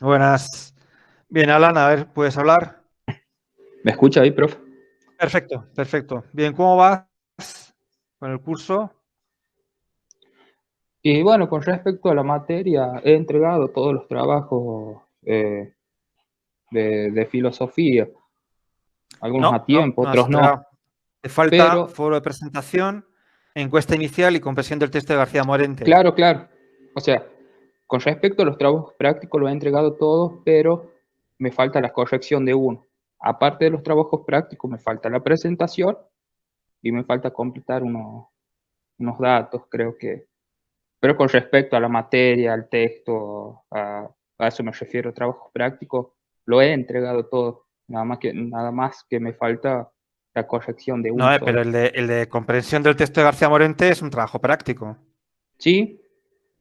Buenas. Bien, Alan, a ver, ¿puedes hablar? ¿Me escucha ahí, profe? Perfecto, perfecto. Bien, ¿cómo vas con el curso? Y bueno, con respecto a la materia, he entregado todos los trabajos de filosofía, algunos a No, no, tiempo, no has otros no, entregado. Te falta pero foro de presentación, encuesta inicial y compresión del texto de García Morente. claro, claro, o sea, con respecto a los trabajos prácticos, los he entregado todos, pero me falta la corrección de uno. Aparte de los trabajos prácticos, me falta la presentación y me falta completar unos datos, creo que. Pero con respecto a la materia, al texto, a eso me refiero, trabajos prácticos, lo he entregado todo. Nada más que me falta la corrección de No, uno pero solo. el de comprensión del texto de García Morente es un trabajo práctico. Sí,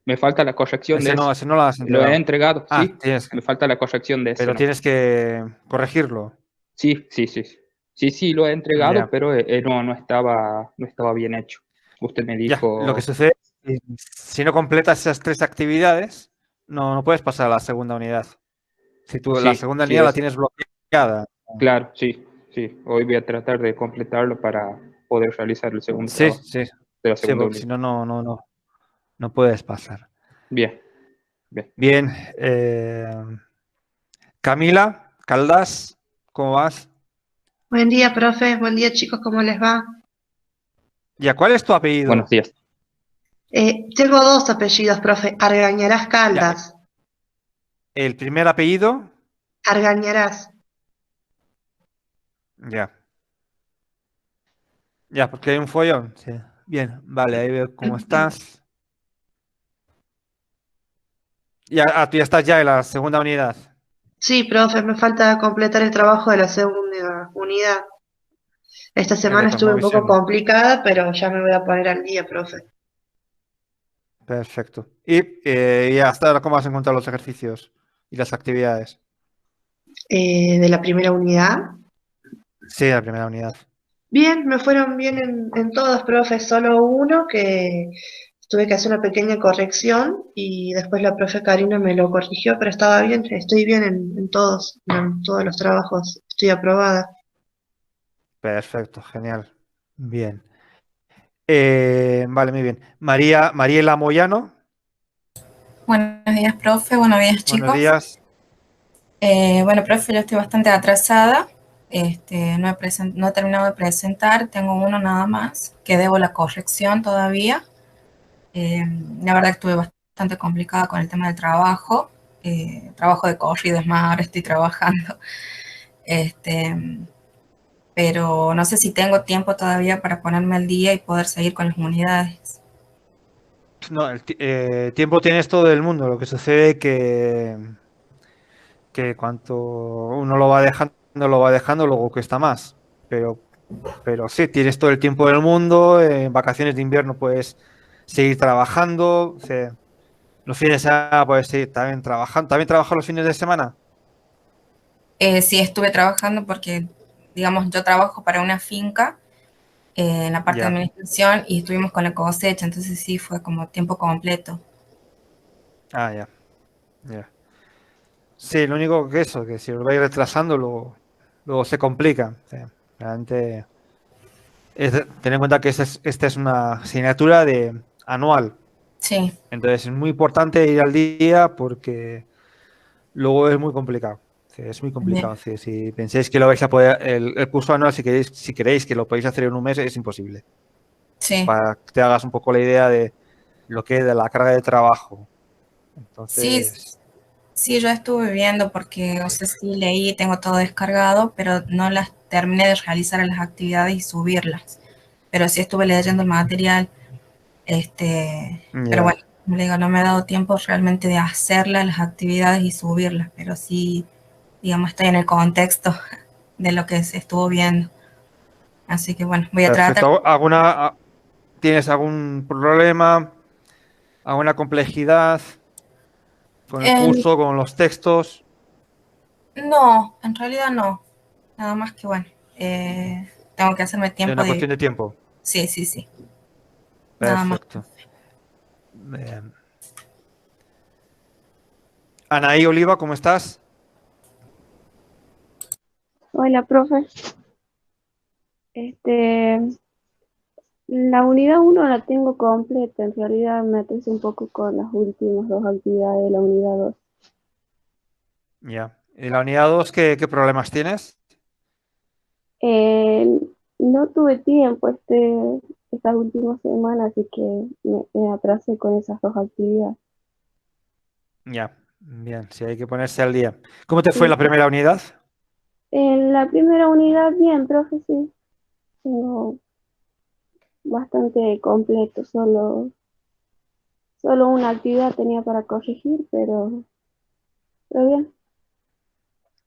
me falta la corrección de ese. Ese no lo has Lo he entregado. entregado, Ah, sí, me falta la corrección de ese, pero ¿no? tienes que corregirlo. Sí, sí, sí. Sí, sí, lo he entregado, Ya, pero no estaba bien hecho. Usted me ya. Lo que dijo, sucede es que si no completas esas tres actividades, no puedes pasar a la segunda unidad. Si tú la sí, segunda sí, unidad la tienes bloqueada. claro, sí, sí. Hoy voy a tratar de completarlo para poder realizar el segundo Sí, trabajo sí, de la sí, segunda porque si unidad. no, no puedes pasar. Bien, bien. Bien, Camila, Caldas, ¿cómo vas? Buen día, profe. Buen día, chicos. ¿Cómo les va? Ya, ¿cuál es tu Buenos apellido? días. Tengo dos apellidos, profe. Argañarás Ya, Caldas. el primer apellido, Argañarás. ya, ya, porque hay un follón. Sí. Bien, vale, ahí veo cómo estás. Ya, tú ya estás ya en la segunda unidad. Sí, profe, me falta completar el trabajo de la segunda unidad. Esta El de semana estuve un poco cosmovisión. complicada, pero ya me voy a poner al día, profe. Perfecto. Y hasta ahora, ¿cómo has encontrado los ejercicios y las actividades? De la primera unidad. Sí, la primera unidad. Bien, me fueron bien en todos, profe. Solo uno que tuve que hacer una pequeña corrección y después la profe Karina me lo corrigió, pero estaba bien, estoy bien en todos los trabajos, estoy aprobada. Perfecto, genial. Bien. Vale, muy bien. Mariela Moyano, Buenos días, profe. Buenos días, buenos chicos. días. Bueno, profe, yo estoy bastante atrasada. No he terminado de presentar. Tengo uno nada más, que debo la corrección todavía. Eh, la verdad que estuve bastante complicada con el tema del trabajo. Trabajo de corrido, es más, ahora estoy trabajando. Este, pero no sé si tengo tiempo todavía para ponerme al día y poder seguir con las unidades. No, tiempo tienes todo el mundo. Lo que sucede que cuanto uno lo va dejando, luego cuesta más. Pero, pero sí, tienes todo el tiempo del mundo. En vacaciones de invierno puedes seguir trabajando. Los fines de semana puedes seguir también trabajando. ¿También trabajas los fines de semana? Sí, estuve trabajando porque, digamos, yo trabajo para una finca en la parte de Ya. administración y estuvimos con la cosecha, entonces sí fue como tiempo completo. Ah, ya. Ya. Sí, lo único que eso, que si lo vais retrasando, luego se complica. Sí, realmente ten en cuenta que esta es una asignatura anual. Sí, Entonces es muy importante ir al día porque luego es muy complicado. Sí, es muy bien. complicado. Sí, si pensáis que lo vais a poder, el curso anual, si queréis que lo podéis hacer en un mes, es imposible. Sí, Para que te hagas un poco la idea de lo que es de la carga de trabajo. sí, Entonces, sí, yo estuve viendo porque, o sea, sí leí, tengo todo descargado, pero no las terminé de realizar las actividades y subirlas. Pero sí estuve leyendo el material, pero ya. bueno, como le digo, no me ha dado tiempo realmente de hacerlas, las actividades y subirlas, pero sí, digamos, estoy en el contexto de lo que se estuvo viendo. Así que bueno, voy a tratar. Perfecto. ¿Tienes algún problema, alguna complejidad con el Eh, curso, con los textos? no, en realidad no. Nada más que bueno, tengo que hacerme Es tiempo una de... cuestión de tiempo. Sí, sí, sí. Nada más. Perfecto. Bien. Anaí Oliva, ¿cómo estás? Hola, profe. Este, la unidad uno la tengo completa. En realidad me atrasé un poco con las últimas dos actividades de la unidad 2. Ya. ¿Y la unidad 2 qué problemas tienes? Eh, no tuve tiempo estas últimas semanas, así que me atrasé con esas dos actividades. Ya. Bien, sí, hay que ponerse al día. ¿Cómo te fue en Sí. la primera unidad? En la primera unidad, bien, profe, sí. Tengo bastante completo. Solo una actividad tenía para corregir, pero bien.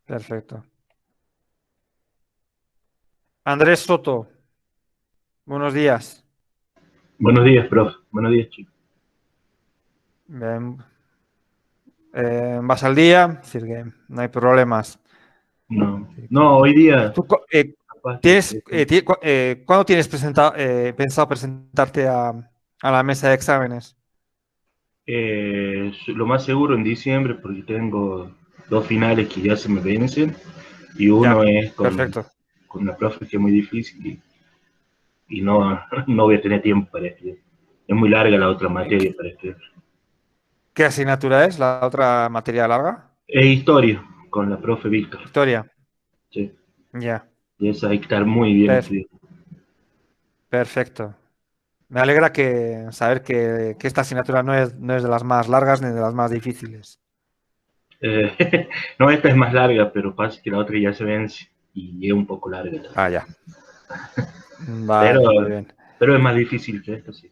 Perfecto. Andrés Soto, buenos días. Buenos días, profe. Buenos días, chicos. Bien, ¿vas al día? Es decir, que no hay problemas. No, Así no, que- hoy día, ¿Tú, capaz que ¿cuándo tienes pensado presentarte a la mesa de exámenes? lo más seguro en diciembre, porque tengo dos finales que ya se me vencen, y uno Ya, es perfecto. con una profe que es muy difícil y no, no voy a tener tiempo para estudiar. Es muy larga la otra materia para estudiar. ¿Qué asignatura es la otra materia larga? Es historia, con la profe Víctor. Historia. Sí. Ya, Y esa hay que estar muy bien per- estudiando. perfecto. Me alegra saber que esta asignatura no es de las más largas ni de las más difíciles. No, esta es más larga, pero pasa que la otra ya se vence y es un poco larga también. Ah, ya. Pero, Vale, muy bien. pero es más difícil que esta, sí.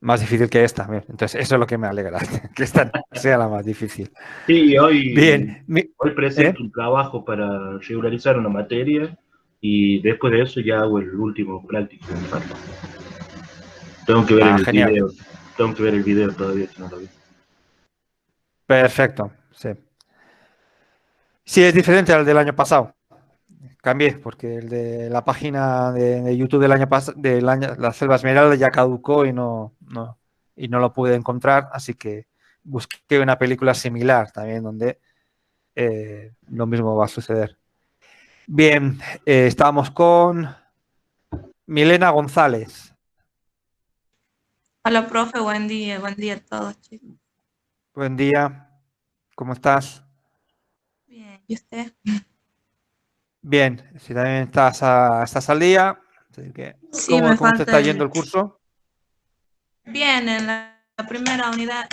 Más difícil que esta. Bien, entonces, eso es lo que me alegra, que esta sea la más difícil. Sí, Bien. hoy ¿Eh? presento un trabajo para regularizar una materia y después de eso ya hago el último práctico. Tengo que ver Ah, el genial. video, tengo que ver el video todavía, que no lo vi. Perfecto. Sí. Sí, es diferente al del año pasado. Cambié, porque el de la página de YouTube del año pasado, La Selva Esmeralda, ya caducó y no lo pude encontrar, así que busqué una película similar también donde lo mismo va a suceder. Bien, estamos con Milena González. Hola, profe, buen día a todos, chicos. Buen día, ¿cómo estás? Bien, ¿y usted? Bien, si también estás al día, así que, Sí, me ¿cómo te falta está yendo el curso? Bien, en la primera unidad,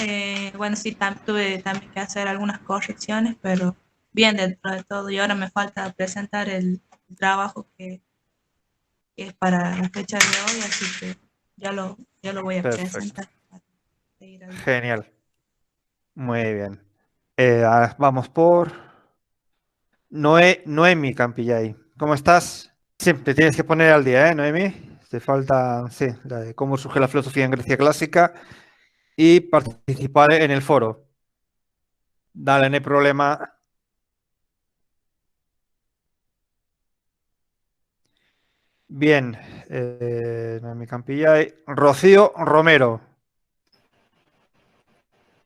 bueno, sí, tuve también que hacer algunas correcciones, pero bien dentro de todo. Y ahora me falta presentar el trabajo que es para la fecha de hoy, así que ya lo voy a Perfecto, presentar para seguir al día. genial, muy bien. Vamos por Noemi Campillay. ¿Cómo estás? Sí, te tienes que poner al día, ¿eh, Noemi? Te falta, sí, la de cómo surge la filosofía en Grecia clásica y participar en el foro. Dale, no hay problema. Bien, Noemi Campillay. Rocío Romero.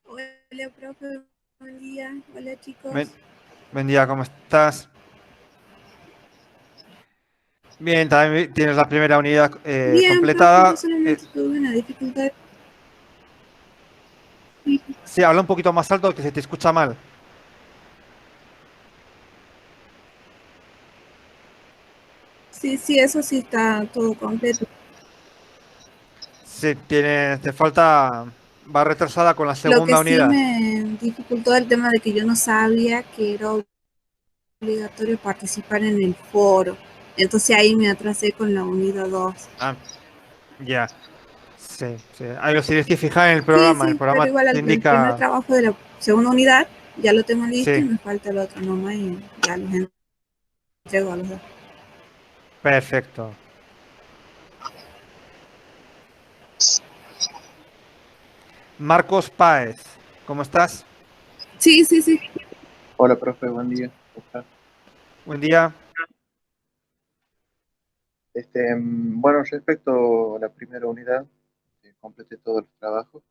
Hola, profe, buen día. Hola, chicos. Buen, buen día, ¿cómo estás? Bien, también tienes la primera unidad Bien, profe, yo completada. solamente tuve una dificultad. Sí, habla un poquito más alto que se te escucha mal. Sí, sí, eso sí está todo completo. Sí, te falta, va retrasada con la Lo que segunda sí unidad. me dificultó el tema de que yo no sabía que era obligatorio participar en el foro. Entonces ahí me atrasé con la unidad 2. Ah, ya. Sí, sí. Algo si tienes que fijar en Sí, el sí, pero programa igual te el primer indica. trabajo de la segunda unidad ya lo tengo listo y Sí, me falta el otro nomás y ya los entrego a los dos. perfecto. Marcos Páez, ¿cómo estás? Sí, sí, sí. Hola, profe, buen día. ¿Cómo está? Buen día. Bueno, respecto a la primera unidad, completé todos los trabajos.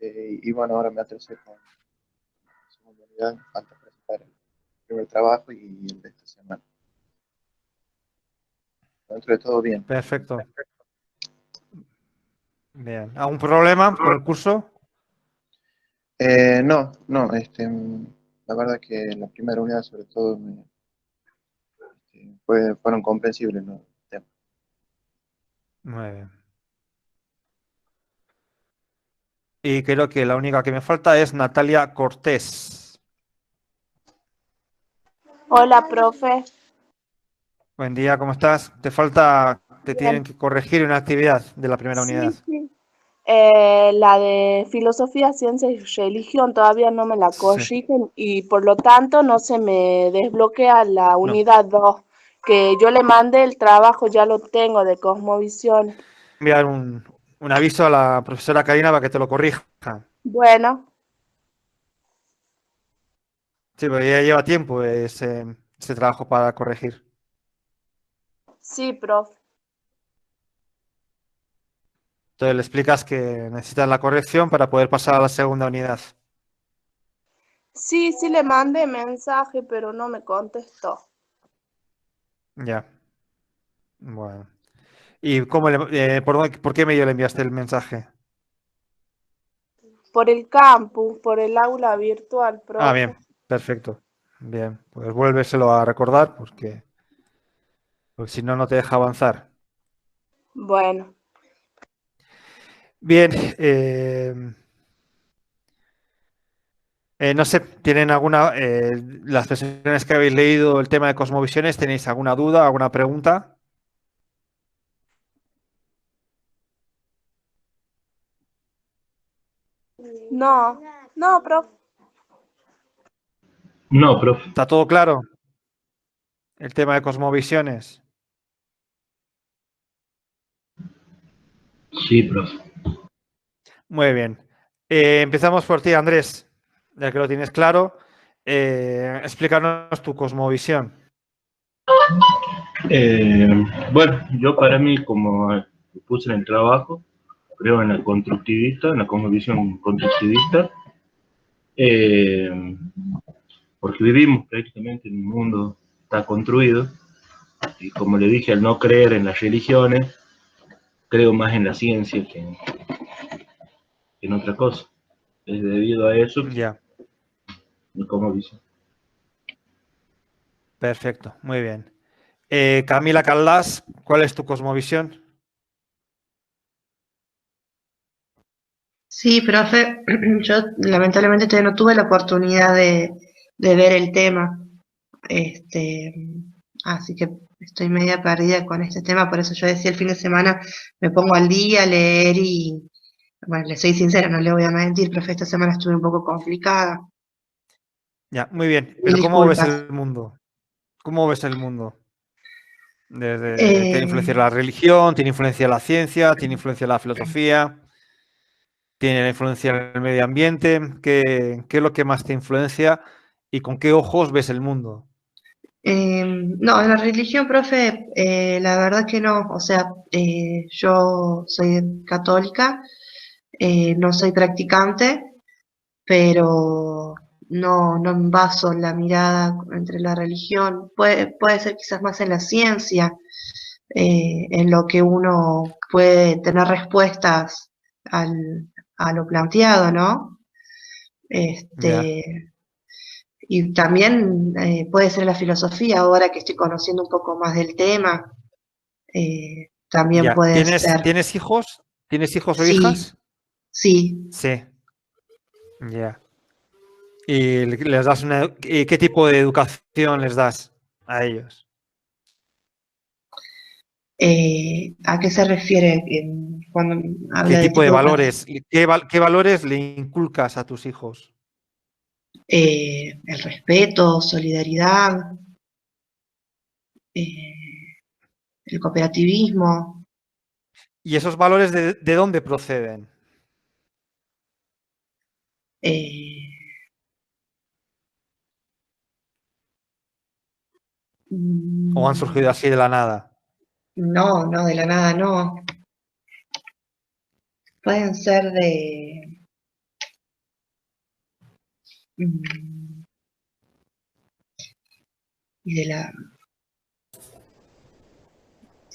y bueno, ahora me atrasé con la segunda unidad, me falta presentar el primer trabajo y el de esta semana. Dentro de todo bien. Perfecto. Bien. ¿Algún problema con el curso? No, no, la verdad que la primera unidad sobre todo fueron comprensibles los temas. Muy bien. Y creo que la única que me falta es Natalia Cortés. Hola, profe. Buen día, ¿cómo estás? Te tienen Bien. que corregir una actividad de la primera Sí, unidad. sí. La de filosofía, ciencia y religión todavía no me la Sí. corrigen y por lo tanto no se me desbloquea la No. unidad 2. Que yo le mandé el trabajo, ya lo tengo de cosmovisión. Enviar un aviso a la profesora Karina para que te lo corrija. Bueno, Sí, pero ya lleva tiempo ese trabajo para corregir. sí, profe. Entonces le explicas que necesitas la corrección para poder pasar a la segunda unidad. Sí, sí le mandé mensaje, pero no me contestó. Ya. Bueno. ¿Y por qué medio le enviaste el mensaje? Por el campus, por el aula virtual, Ah, profe. bien. Perfecto. Bien. Pues vuélveselo a recordar porque si no, no te deja avanzar. Bueno. Bien. No sé, ¿tienen las sesiones que habéis leído el tema de cosmovisiones, tenéis alguna duda, alguna pregunta? No, no, profe. No, profe. ¿Está todo claro? El tema de cosmovisiones. Sí, profe. Muy bien. Empezamos por ti, Andrés, ya que lo tienes claro. Explícanos tu cosmovisión. Bueno, yo para mí, como puse en el trabajo, creo en la constructivista, en la cosmovisión constructivista, porque vivimos prácticamente en un mundo que está construido, y como le dije, al no creer en las religiones, creo más en la ciencia que en otra cosa. Es debido a eso que Ya, mi cosmovisión. perfecto, muy bien. Camila Caldas, ¿cuál es tu cosmovisión? Sí, profe, yo lamentablemente todavía no tuve la oportunidad de ver el tema, este, así que estoy media perdida con este tema, por eso yo decía el fin de semana me pongo al día a leer y, bueno, le soy sincera, no le voy a mentir, profe, esta semana estuve un poco complicada. Ya, muy bien. Mil Pero ¿cómo ves disculpas. el mundo? ¿Cómo ves el mundo? ¿Tiene influencia Eh, la religión? ¿Tiene influencia la ciencia? ¿Tiene influencia la filosofía? ¿Tiene la influencia el medio ambiente? ¿Qué es lo que más te influencia y con qué ojos ves el mundo? no, en la religión, profe, la verdad que no, o sea, yo soy católica, no soy practicante, pero no baso la mirada entre la religión, puede ser quizás más en la ciencia, en lo que uno puede tener respuestas a lo planteado, ¿no? Ya, Este, y también puede ser la filosofía, ahora que estoy conociendo un poco más del tema, también ya. puede ¿Tienes, ser. tienes hijos? ¿Tienes hijos o Sí, hijas? sí. Sí, ya. ¿Y les das y qué tipo de educación les das a ellos? ¿A qué se refiere cuando ¿Qué habla de tipo de tipo de educación? valores? ¿Qué valores le inculcas a tus hijos? El respeto, solidaridad, eh, el cooperativismo. ¿Y esos valores de dónde proceden? eh, ¿O han surgido mm, así de la nada? no, no, de la nada no. Pueden ser mm, y de la,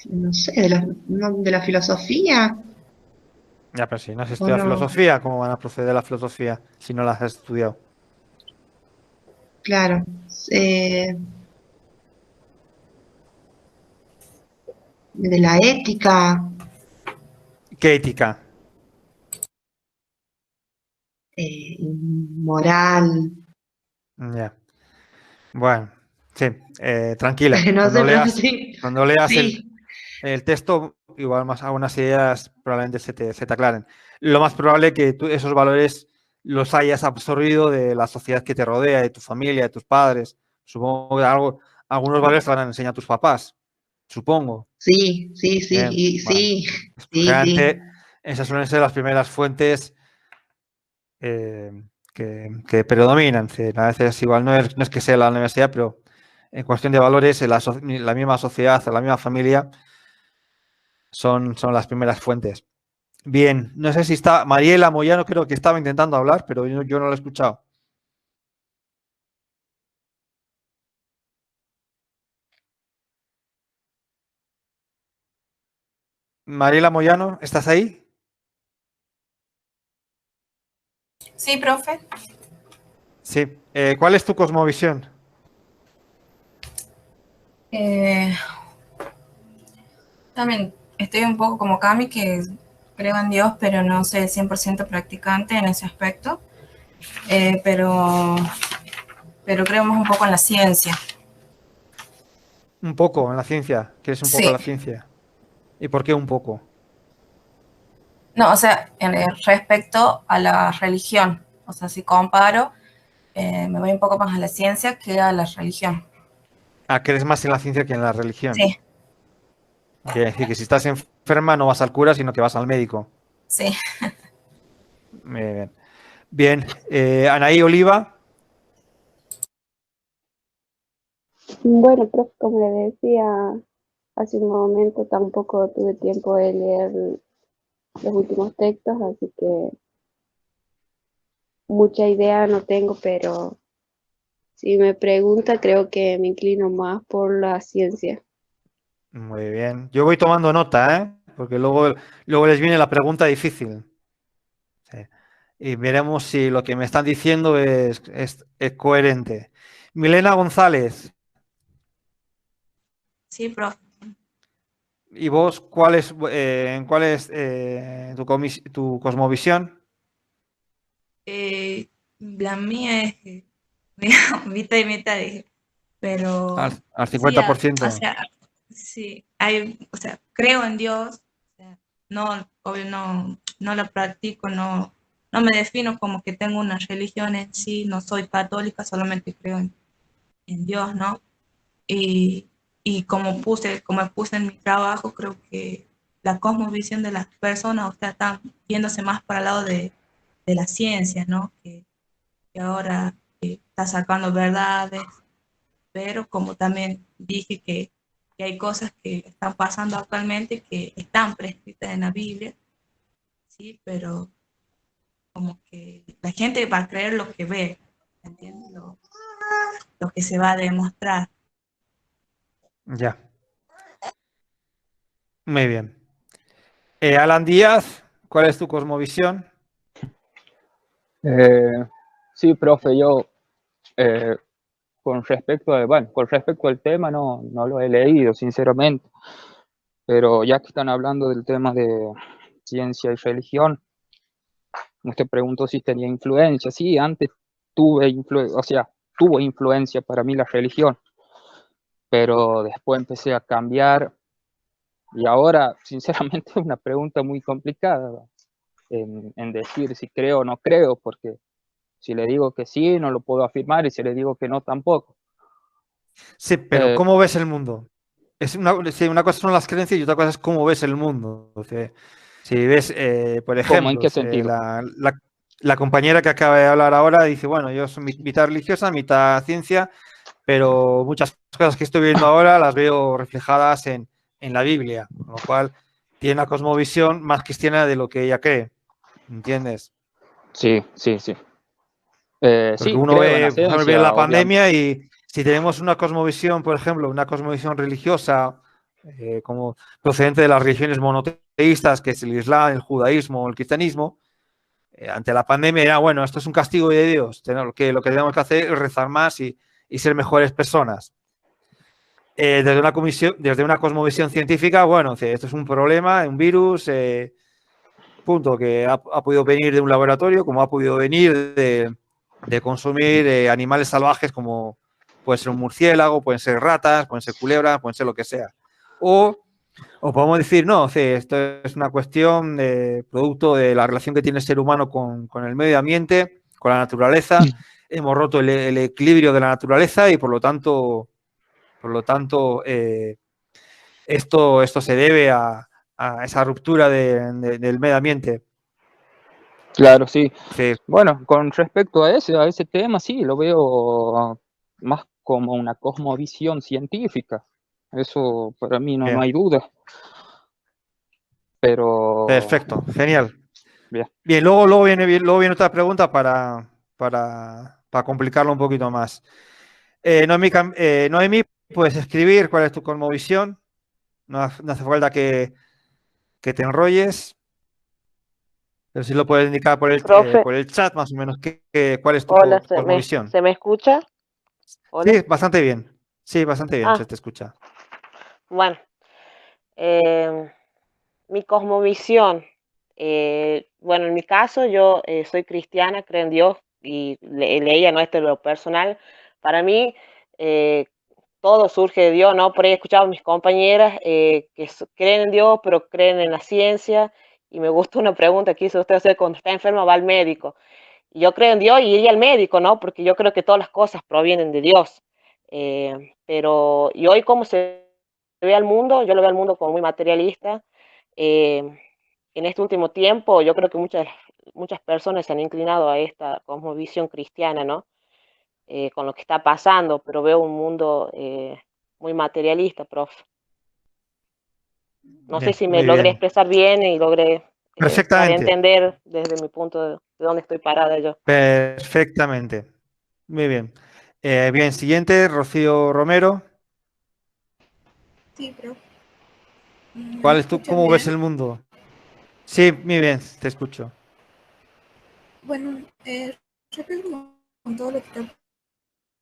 no sé, de la filosofía, Ya, pero si no has o estudiado no, filosofía, ¿cómo van a proceder a la filosofía si no la has estudiado? claro. eh, de la ética, ¿Qué ética? moral, Ya. Bueno, sí, tranquila. no sé, profe, sí, Cuando leas sí, el texto, igual más algunas ideas probablemente se te aclaren. Lo más probable que tú esos valores los hayas absorbido de la sociedad que te rodea, de tu familia, de tus padres. Supongo que algunos valores te van a enseñar tus papás. Supongo. sí, sí, sí, Bien, y bueno. sí, sí, Generalmente sí. esas suelen ser las primeras fuentes eh, que predominan. Sí, a veces igual no es que sea la universidad, pero en cuestión de valores, en la misma sociedad, la misma familia, son las primeras fuentes. Bien, no sé si está Mariela Moyano, creo que estaba intentando hablar, pero yo no lo he escuchado. Mariela Moyano, ¿estás ahí? Sí, profe. Sí. ¿Cuál es tu cosmovisión? Eh, También estoy un poco como Cami, que creo en Dios, pero no soy 100% practicante en ese aspecto. Eh, pero, pero creo más un poco en la ciencia. Un poco en la ciencia. ¿Quieres un poco en Sí. la ciencia? ¿Y por qué un poco? No, o sea, respecto a la religión. O sea, si comparo, me voy un poco más a la ciencia que a la religión. Ah, crees más en la ciencia que en la religión. Sí, Quiere decir que si estás enferma no vas al cura, sino que vas al médico. sí. Bien. Bien. Anaí Oliva. Bueno, profe, como le decía hace un momento, tampoco tuve tiempo de leer los últimos textos, así que mucha idea no tengo, pero si me pregunta, creo que me inclino más por la ciencia. Muy bien. Yo voy tomando nota, ¿eh? Porque luego les viene la pregunta difícil. Sí. Y veremos si lo que me están diciendo es coherente. Milena González, Sí, profe. ¿y vos cuál es tu cosmovisión? La mía es mitad y mitad, dije. Al, Pero al sí, o 50%. sea, sí, o sea, creo en Dios, o sea, no, obvio, no lo practico, no me defino como que tengo una religión en sí, no soy católica, solamente creo en Dios, ¿no? Y, y como puse en mi trabajo, creo que la cosmovisión de las personas, o sea, están viéndose más para el lado de la ciencia, ¿no? Que ahora está sacando verdades, pero como también dije que hay cosas que están pasando actualmente que están prescritas en la Biblia, ¿sí? Pero como que la gente va a creer lo que ve, ¿entiendes? Lo que se va a demostrar. Ya, muy bien. Alan Díaz, ¿cuál es tu cosmovisión? Sí, profe, yo con respecto al tema no lo he leído, sinceramente, pero ya que están hablando del tema de ciencia y religión, usted preguntó si tenía influencia. Sí, antes tuvo influencia para mí la religión, pero después empecé a cambiar y ahora, sinceramente, es una pregunta muy complicada en decir si creo o no creo, porque si le digo que sí, no lo puedo afirmar, y si le digo que no, tampoco. Sí, pero Eh, ¿cómo ves el mundo? Sí, una cosa son las creencias y otra cosa es cómo ves el mundo. O sea, si ves, por ¿Cómo? ¿En ejemplo, qué sentido? la compañera que acaba de hablar ahora dice, bueno, yo soy mitad religiosa, mitad ciencia, pero muchas cosas que estoy viendo ahora las veo reflejadas en la Biblia, con lo cual tiene una cosmovisión más cristiana de lo que ella cree, ¿entiendes? Sí, sí, sí. Porque Sí, uno creo en la ve, por ejemplo, ve ciencia, la obviamente. pandemia y si tenemos una cosmovisión, por ejemplo, una cosmovisión religiosa, como procedente de las religiones monoteístas, que es el Islam, el judaísmo, el cristianismo, ante la pandemia era, bueno, esto es un castigo de Dios, lo que tenemos que hacer es rezar más y ser mejores personas. Desde una cosmovisión científica, bueno, esto es un problema, un virus, punto, que ha podido venir de un laboratorio, como ha podido venir de consumir animales salvajes como puede ser un murciélago, pueden ser ratas, pueden ser culebras, pueden ser lo que sea. O podemos decir, no, esto es una cuestión de producto de la relación que tiene el ser humano con el medio ambiente, con la naturaleza. Hemos roto el equilibrio de la naturaleza y por lo tanto esto se debe a esa ruptura del medio ambiente. Claro, sí. Sí. Bueno, con respecto a ese tema, sí, lo veo más como una cosmovisión científica. Eso para mí no Bien. hay duda. Pero Perfecto, genial. bien. Bien, luego viene otra pregunta para complicarlo un poquito más. Noemí, puedes escribir cuál es tu cosmovisión. No hace falta que te enrolles. Pero sí lo puedes indicar por Profe, el chat, más o menos, cuál es tu hola, cosmovisión. ¿se me escucha? Hola. Sí, bastante bien. Sí, bastante bien, se Ah, te escucha. bueno, em, mi cosmovisión. Bueno, en mi caso yo soy cristiana, creo en Dios y leía, ¿no? Esto es lo personal. Para mí eh, todo surge de Dios, ¿no? Por ahí he escuchado a mis compañeras creen en Dios, pero creen en la ciencia. Y me gusta una pregunta que hizo usted hacer cuando está enferma, va al médico. Y yo creo en Dios y iría al médico, ¿no? Porque yo creo que todas las cosas provienen de Dios. Pero, y hoy cómo se ve al mundo, yo lo veo al mundo como muy materialista. Eh, en este último tiempo, yo creo que muchas personas se han inclinado a esta cosmovisión cristiana, ¿no? Con lo que está pasando, pero veo un mundo muy materialista, prof. No sé Bien, si me muy logré bien. expresar bien y logré dar a Perfectamente. entender desde mi punto de dónde estoy parada yo. Perfectamente. Muy bien. Bien, siguiente, Rocío Romero. Sí, pero ¿me ¿Cuál es escuchan cómo ves bien? el mundo? Sí, muy bien, te escucho. Bueno, respecto con todo lo que está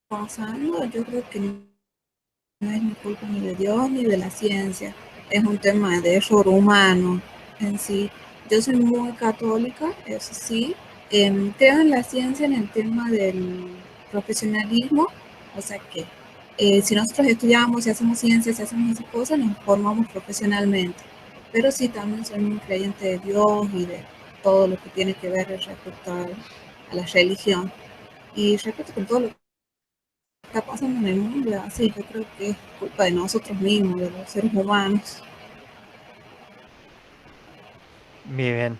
pasando, yo creo que no es ni culpa ni de Dios ni de la ciencia. Es un tema de error humano en sí. Yo soy muy católica, eso sí. Creo en la ciencia en el tema del profesionalismo, o sea que si nosotros estudiamos y hacemos ciencia, si hacemos esas cosas, nos formamos profesionalmente. Pero sí, también soy muy creyente de Dios y de todo lo que tiene que ver respecto a la religión. Y respecto con todo lo que está pasando en el mundo, así yo creo que es culpa de nosotros mismos, de los seres humanos. Muy bien.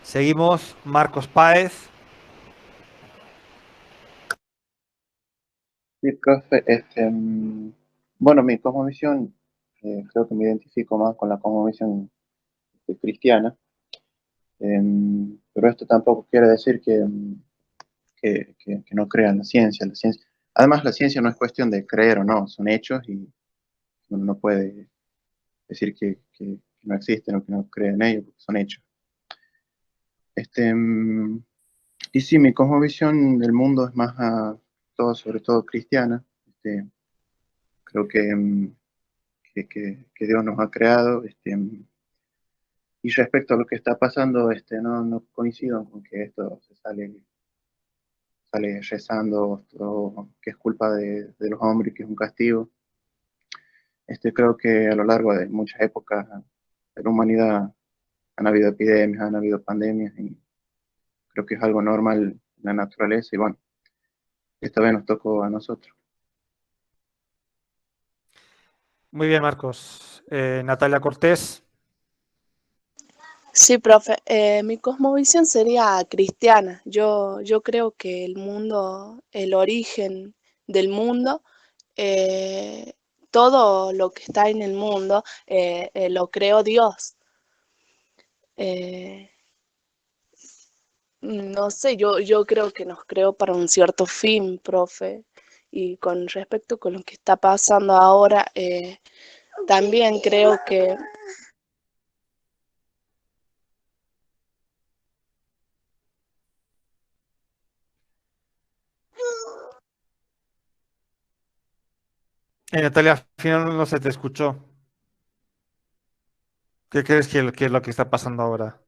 Seguimos, Marcos Páez. Sí, profe, bueno, mi cosmovisión, creo que me identifico más con la cosmovisión cristiana, pero esto tampoco quiere decir que no crean la ciencia. Además, la ciencia no es cuestión de creer o no, son hechos y uno no puede decir que no existen o que no cree en ellos, porque son hechos. Y sí, mi cosmovisión del mundo es más sobre todo cristiana. Creo que Dios nos ha creado. Y respecto a lo que está pasando, no coincido con que esto sale rezando, que es culpa de los hombres, que es un castigo. Creo que a lo largo de muchas épocas de la humanidad han habido epidemias, han habido pandemias, y creo que es algo normal en la naturaleza, y bueno, esta vez nos tocó a nosotros. Muy bien, Marcos. Natalia Cortés. Sí, profe, mi cosmovisión sería cristiana. Yo creo que el mundo, el origen del mundo, eh, todo lo que está en el mundo lo creó Dios. Eh, No sé, yo creo que nos creó para un cierto fin, profe. Y con respecto con lo que está pasando ahora, también creo que Natalia, al final no se te escuchó. ¿Qué crees que es lo que está pasando ahora?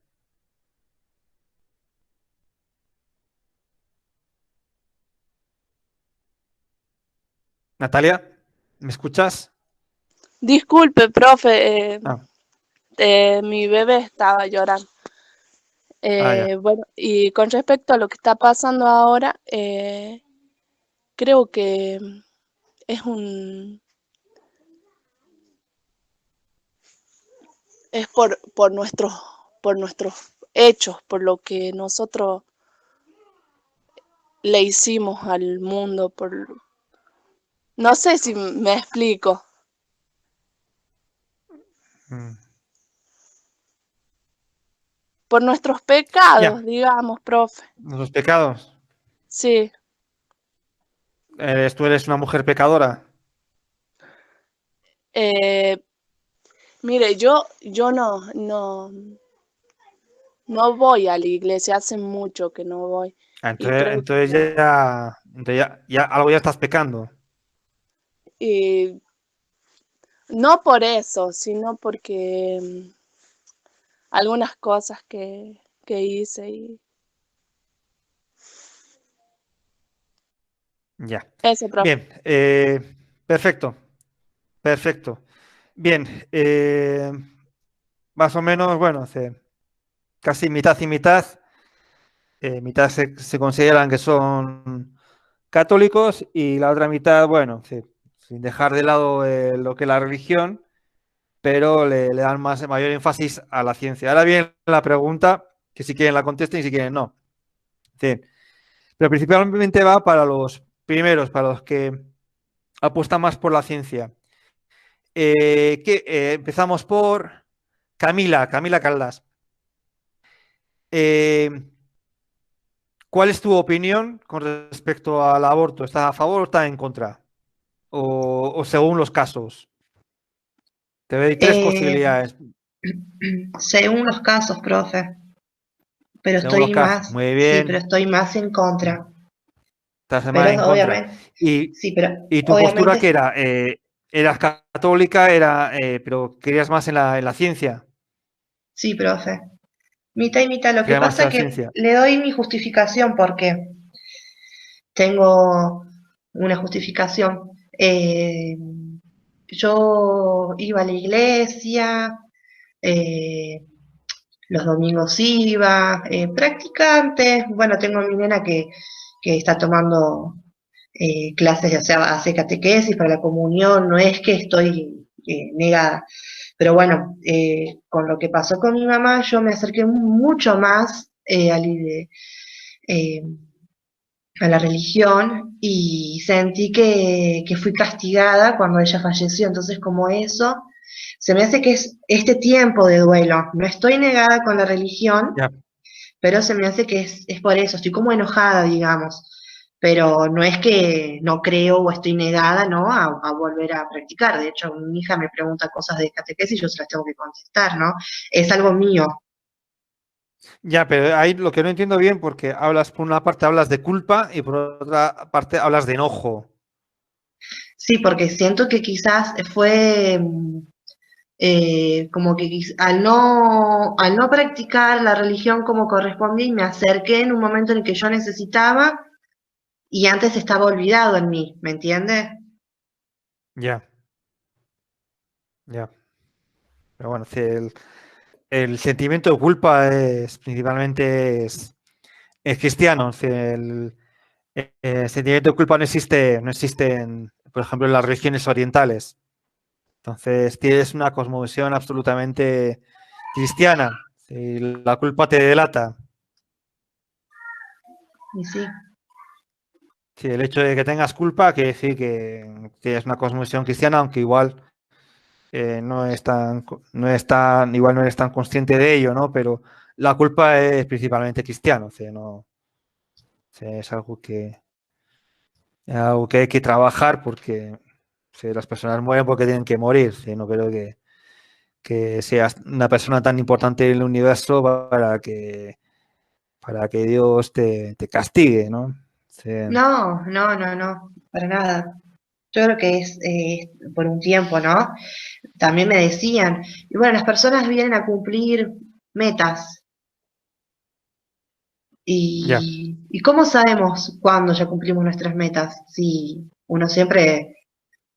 Natalia, ¿me escuchas? disculpe, profe, Ah, mi bebé estaba llorando. ya. Bueno, y con respecto a lo que está pasando ahora, creo que es un es por nuestros hechos, por lo que nosotros le hicimos al mundo, no sé si me explico. Mm. Por nuestros Ya, pecados, digamos, profe. los pecados. Sí. ¿Tú eres una mujer pecadora? Eh, Mire, yo no voy a la iglesia, hace mucho que no voy. Ah, Y entonces, creo entonces ya algo ya estás pecando. y no por eso, sino porque algunas cosas que hice y Ya. eso, profe. Bien, perfecto, perfecto. Bien, más o menos, bueno, casi mitad y mitad. Mitad se consideran que son católicos y la otra mitad, bueno, sí, sin dejar de lado lo que es la religión, pero le dan mayor énfasis a la ciencia. Ahora bien, la pregunta, que si quieren la contesten y si quieren no. Sí. Pero principalmente va para los primeros, para los que apuestan más por la ciencia. Empezamos por Camila Caldas. Eh, ¿Cuál es tu opinión con respecto al aborto? ¿Estás a favor o estás en contra? O según los casos. Te doy tres Eh, posibilidades. según los casos, profe, pero Según los estoy casos. más, Muy sí, pero bien. estoy más en contra. Estás más Pero en contra. obviamente, ¿Y, sí, pero y tu postura qué obviamente, era? ¿Eras católica, pero querías más en la ciencia? sí, profe. Mitad y mitad. Lo que ¿Querías más en pasa la es que ciencia? le doy mi justificación porque tengo una justificación. Yo iba a la iglesia, eh, los domingos iba, practicante. Bueno, tengo a mi nena que está tomando clases, o sea, hace catequesis para la comunión, no es que estoy negada. Pero bueno, con lo que pasó con mi mamá, yo me acerqué mucho más eh, a la religión y sentí que fui castigada cuando ella falleció. Entonces, como eso, se me hace que es este tiempo de duelo. No estoy negada con la religión, Ya. pero se me hace que es por eso. Estoy como enojada, digamos. Pero no es que no creo o estoy negada, ¿no? A volver a practicar. De hecho, mi hija me pregunta cosas de catequesis y yo se las tengo que contestar, ¿no? Es algo mío. Ya, pero ahí lo que no entiendo bien, porque hablas, por una parte hablas de culpa y por otra parte hablas de enojo. Sí, porque siento que quizás fue como que al no practicar la religión como correspondía y me acerqué en un momento en el que yo necesitaba y antes estaba olvidado en mí, ¿me entiende? Ya, ya. Pero bueno, sí, el sentimiento de culpa es principalmente es cristiano. Sí, el sentimiento de culpa no existe por ejemplo, en las religiones orientales. Entonces, tienes una cosmovisión absolutamente cristiana. Si la culpa te delata. Y sí, Sí, el hecho de que tengas culpa quiere decir que tienes una cosmovisión cristiana, aunque igual no es tan, igual no eres tan consciente de ello, ¿no? Pero la culpa es principalmente cristiana, o sea, no, o sea, es algo que hay que trabajar porque si las personas mueren porque tienen que morir, ¿sí? No creo que seas una persona tan importante en el universo para que Dios te castigue, ¿no? Sí. No, no, no, no, para nada. Yo creo que es por un tiempo, ¿no? También me decían, y bueno, las personas vienen a cumplir metas. Ya, ¿Y cómo sabemos cuándo ya cumplimos nuestras metas? Si uno siempre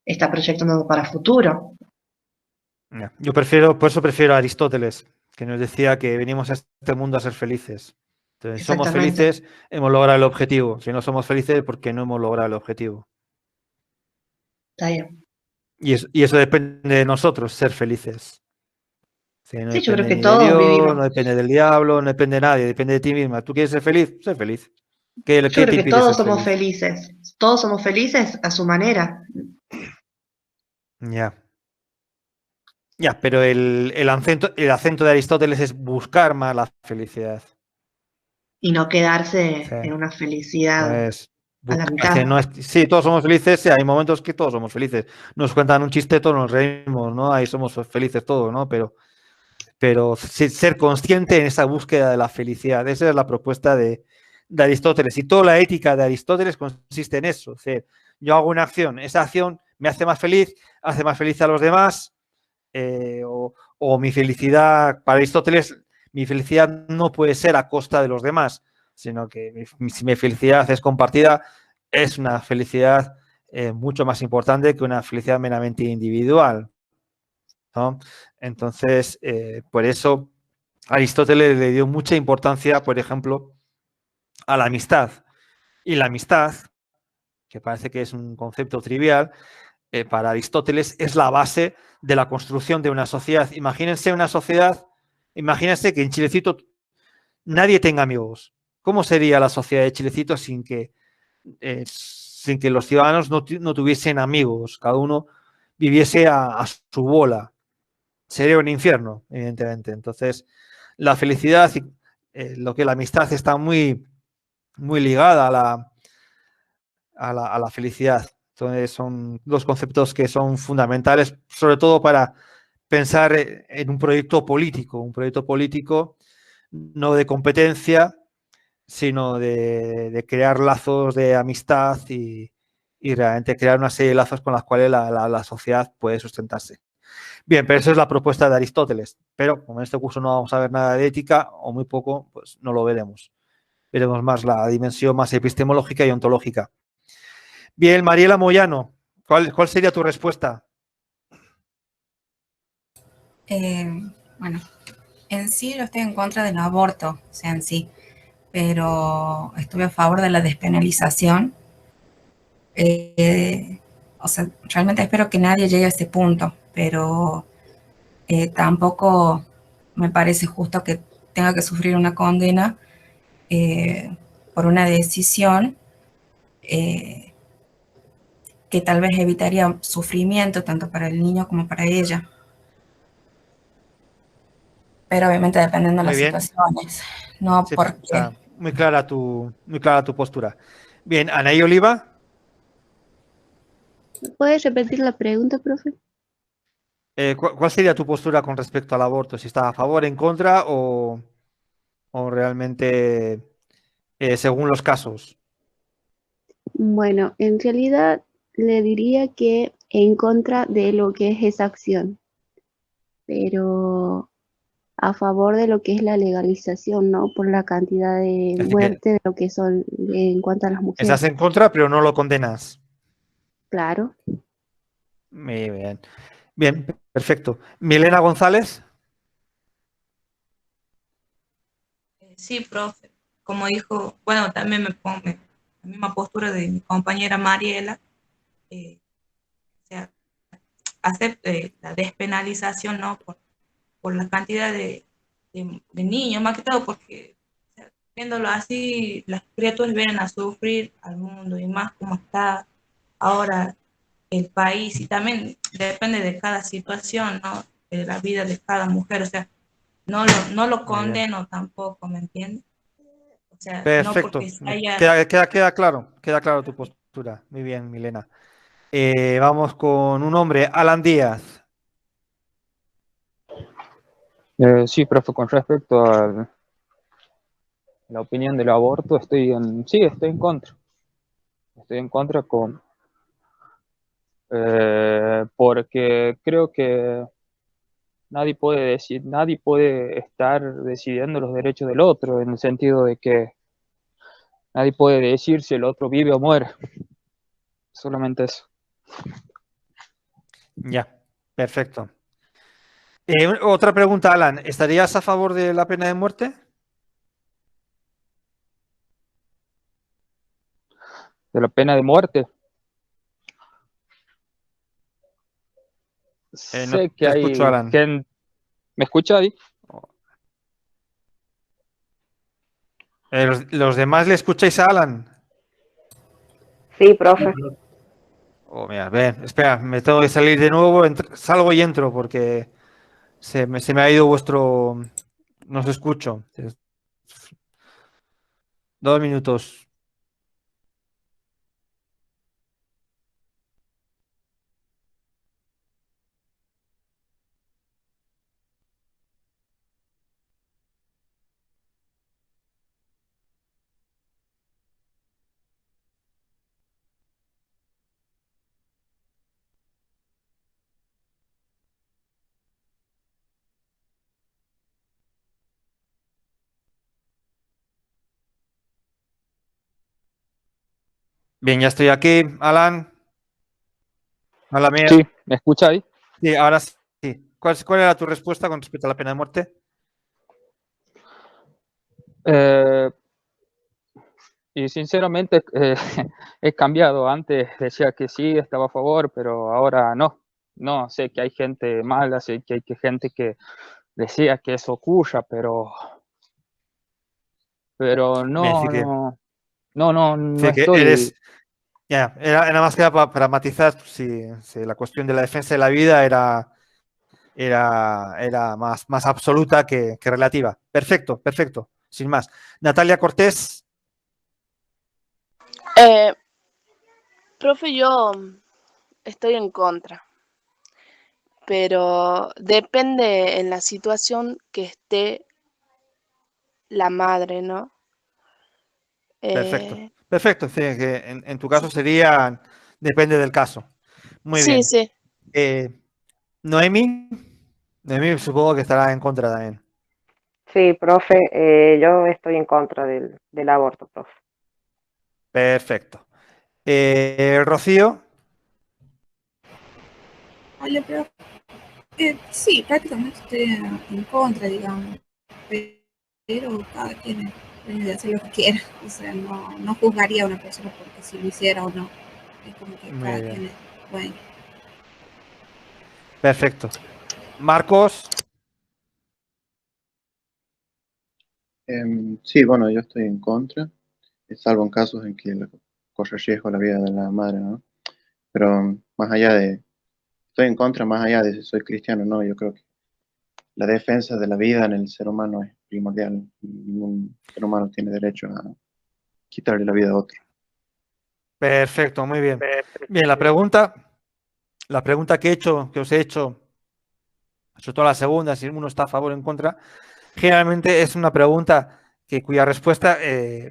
está proyectando para futuro. ya. Por eso prefiero a Aristóteles, que nos decía que venimos a este mundo a ser felices. Entonces, si somos Exactamente. felices, hemos logrado el objetivo. Si no somos felices, porque no hemos logrado el objetivo. Está bien. Y eso depende de nosotros, ser felices. Sí, no Sí, yo creo depende que ni de todos Dios, vivimos. no depende del diablo, no depende de nadie, depende de ti misma. ¿Tú quieres ser feliz? Sé feliz. ¿Qué, Yo qué te creo que impide todos ser somos feliz? felices. Todos somos felices a su manera. Ya, ya, pero el acento de Aristóteles es buscar más la felicidad. Y no Sí, quedarse en una no felicidad es a la buscar, mitad. no es, sí, todos somos felices, sí, hay momentos que todos somos felices. Nos cuentan un chiste, todos nos reímos, ¿no? Ahí somos felices todos, ¿no? Pero ser consciente en esa búsqueda de la felicidad. Esa es la propuesta de Aristóteles. Y toda la ética de Aristóteles consiste en eso. Es decir, yo hago una acción, esa acción me hace más feliz a los demás, o mi felicidad, para Aristóteles, mi felicidad no puede ser a costa de los demás, sino que si mi felicidad es compartida, es una felicidad mucho más importante que una felicidad meramente individual, ¿no? Entonces, por eso Aristóteles le dio mucha importancia, por ejemplo, a la amistad. Y la amistad, que parece que es un concepto trivial, para Aristóteles es la base de la construcción de una sociedad. Imagínense una sociedad, imagínense que en Chilecito nadie tenga amigos. ¿Cómo sería la sociedad de Chilecito sin que los ciudadanos no tuviesen amigos? Cada uno viviese a su bola. Sería un infierno, evidentemente. Entonces, la felicidad, lo que la amistad está muy, muy ligada a la felicidad. Entonces, son dos conceptos que son fundamentales, sobre todo para pensar en un proyecto político no de competencia, sino de crear lazos de amistad y realmente crear una serie de lazos con las cuales la sociedad puede sustentarse. Bien, pero esa es la propuesta de Aristóteles. Pero como en este curso no vamos a ver nada de ética, o muy poco, pues no lo veremos. Veremos más la dimensión más epistemológica y ontológica. Bien, Mariela Moyano, ¿cuál sería tu respuesta? Bueno, en sí yo estoy en contra del aborto, o sea, en sí, pero estuve a favor de la despenalización. O sea, realmente espero que nadie llegue a ese punto, pero tampoco me parece justo que tenga que sufrir una condena por una decisión que tal vez evitaría sufrimiento tanto para el niño como para ella. Pero obviamente dependiendo de Muy las bien. situaciones, no Sí, porque... está muy clara tu postura. Bien, Anaí Oliva, ¿Puedes repetir la pregunta, profe? ¿cuál sería tu postura con respecto al aborto? ¿Si estás a favor, en contra o realmente según los casos? Bueno, en realidad le diría que en contra de lo que es esa acción, pero a favor de lo que es la legalización, ¿no? Por la cantidad de Es decir, que muerte de lo que son en cuanto a las mujeres. estás en contra, pero no lo condenas. Claro. Muy bien. Bien, perfecto. Milena González. Sí, profe. Como dijo, bueno, también me pongo la misma postura de mi compañera Mariela. O sea, acepte la despenalización, ¿no? Por la cantidad de niños, más que todo porque, o sea, viéndolo así, las criaturas vienen a sufrir al mundo y más como está ahora el país y también depende de cada situación, ¿no? De la vida de cada mujer, o sea, no lo Muy bien. condeno tampoco, ¿me entiendes? O sea, no Perfecto. porque haya... Queda claro tu postura. Muy bien, Milena. Vamos con un hombre, Alan Díaz. Sí, profe, con respecto a la opinión del aborto, sí, estoy en contra. Estoy en contra porque creo que nadie puede estar decidiendo los derechos del otro, en el sentido de que nadie puede decir si el otro vive o muere. Solamente eso. Ya, perfecto. Otra pregunta, Alan. ¿Estarías a favor de la pena de muerte? De la pena de muerte. No Sé que te escucho, hay Alan. gente... ¿Me escucha ahí? ¿Los demás le escucháis a Alan? Sí, profe. Oh, mira, ven, espera, me tengo que salir de nuevo, salgo y entro porque se me ha ido vuestro... No os escucho. 2 minutos. Bien, ya estoy aquí, Alan. Hola, mía. Sí, ¿me escucha ahí? Sí, ahora sí. ¿Cuál era tu respuesta con respecto a la pena de muerte? Y sinceramente he cambiado. Antes decía que sí, estaba a favor, pero ahora no. No, sé que hay gente mala, sé que hay gente que decía que eso ocurra, pero Bien, no sí que estoy. eres... Ya, era más que nada para matizar si la cuestión de la defensa de la vida era más absoluta que relativa. Perfecto, perfecto. Sin más. Natalia Cortés. Profe, yo estoy en contra, pero depende en la situación que esté la madre, ¿no? Perfecto. Eh, Perfecto. Sí, que en tu caso sería... Depende del caso. Muy sí, bien. sí. Noemi. Noemi supongo que estará en contra también. Sí, profe, yo estoy en contra del aborto, profe. Perfecto. Rocío. Hola, pero sí, prácticamente estoy en contra, digamos, pero cada quien es libre de hacer lo que quiera, o sea, no juzgaría a una persona porque si lo hiciera o no, es como que Muy cada bien. quien es bueno. Perfecto. Marcos. Sí, bueno, yo estoy en contra, salvo en casos en que corre riesgo la vida de la madre, ¿no? Pero más allá estoy en contra más allá de si soy cristiano o no, yo creo que la defensa de la vida en el ser humano es primordial. Ningún ser humano tiene derecho a quitarle la vida a otro. Perfecto, muy bien. Bien, la pregunta que os he hecho, sobre todo la segunda, si uno está a favor o en contra, generalmente es una pregunta cuya respuesta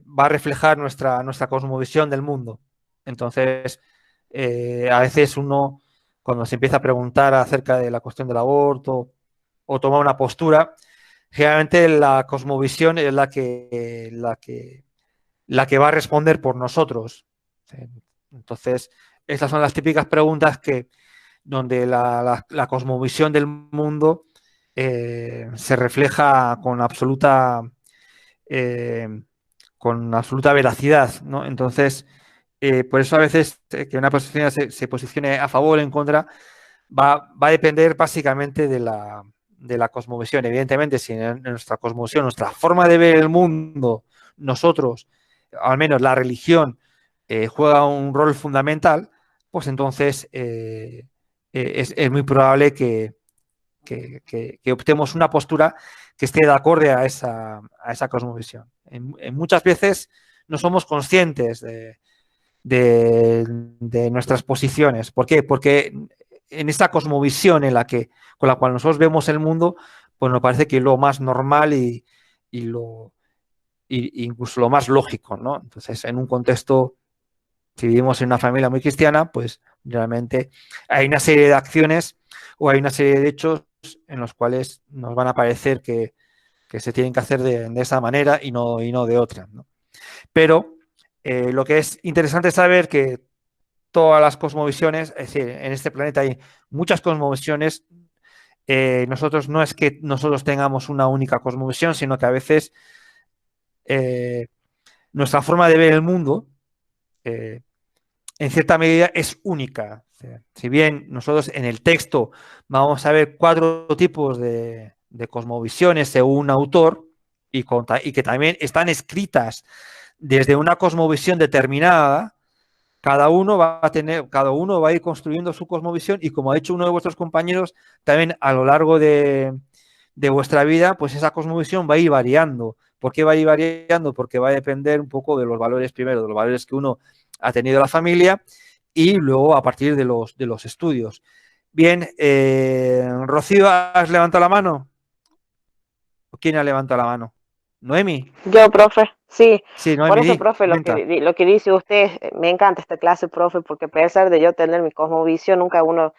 va a reflejar nuestra cosmovisión del mundo. Entonces, a veces uno, cuando se empieza a preguntar acerca de la cuestión del aborto o toma una postura, generalmente la cosmovisión es la que va a responder por nosotros. Entonces, estas son las típicas preguntas donde la cosmovisión del mundo se refleja eh, con absoluta veracidad, ¿no? Entonces, por eso a veces que una posición se posicione a favor o en contra va a depender básicamente de la cosmovisión. Evidentemente, si en nuestra cosmovisión, nuestra forma de ver el mundo, nosotros, al menos la religión, juega un rol fundamental, pues entonces es muy probable que optemos una postura que esté de acorde a esa cosmovisión. Muchas veces no somos conscientes de nuestras posiciones. ¿Por qué? Porque en esa cosmovisión con la cual nosotros vemos el mundo, pues nos parece que es lo más normal y incluso lo más lógico, ¿no? Entonces, en un contexto, si vivimos en una familia muy cristiana, pues realmente hay una serie de acciones o hay una serie de hechos en los cuales nos van a parecer que se tienen que hacer de esa manera y no de otra, ¿no? Pero lo que es interesante es saber que todas las cosmovisiones, es decir, en este planeta hay muchas cosmovisiones. Nosotros no es que nosotros tengamos una única cosmovisión, sino que a veces nuestra forma de ver el mundo en cierta medida es única. Si bien nosotros en el texto vamos a ver 4 tipos de cosmovisiones según un autor y que también están escritas desde una cosmovisión determinada, cada uno va a ir construyendo su cosmovisión y, como ha dicho uno de vuestros compañeros, también a lo largo de vuestra vida, pues esa cosmovisión va a ir variando. ¿Por qué va a ir variando? Porque va a depender un poco de los valores, primero, de los valores que uno ha tenido en la familia y luego a partir de los estudios. Bien, Rocío, ¿has levantado la mano? ¿Quién ha levantado la mano? ¿Noemi? Yo, profe, sí. Sí, Por Noemi, eso, profe, lo que dice usted, me encanta esta clase, profe, porque a pesar de yo tener mi cosmovisión, nunca uno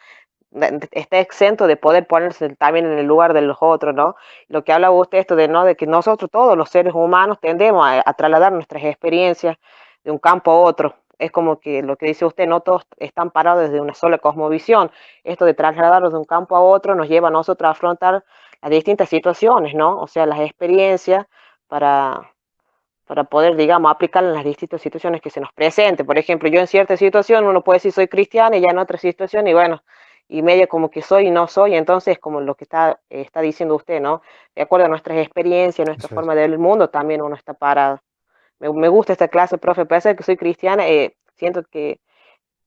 está exento de poder ponerse también en el lugar de los otros, ¿no? Lo que habla usted esto de que nosotros todos los seres humanos tendemos a trasladar nuestras experiencias de un campo a otro. Es como que lo que dice usted, no todos están parados desde una sola cosmovisión. Esto de trasladarlos de un campo a otro nos lleva a nosotros a afrontar las distintas situaciones, ¿no? O sea, las experiencias para poder, digamos, aplicarla en las distintas situaciones que se nos presenten. Por ejemplo, yo en cierta situación uno puede decir soy cristiana y ya en otra situación, y bueno, y medio como que soy y no soy, entonces como lo que está diciendo usted, ¿no? De acuerdo a nuestras experiencias, nuestra forma de ver el mundo, también uno está parado. Me gusta esta clase, profe, pese a que soy cristiana, siento que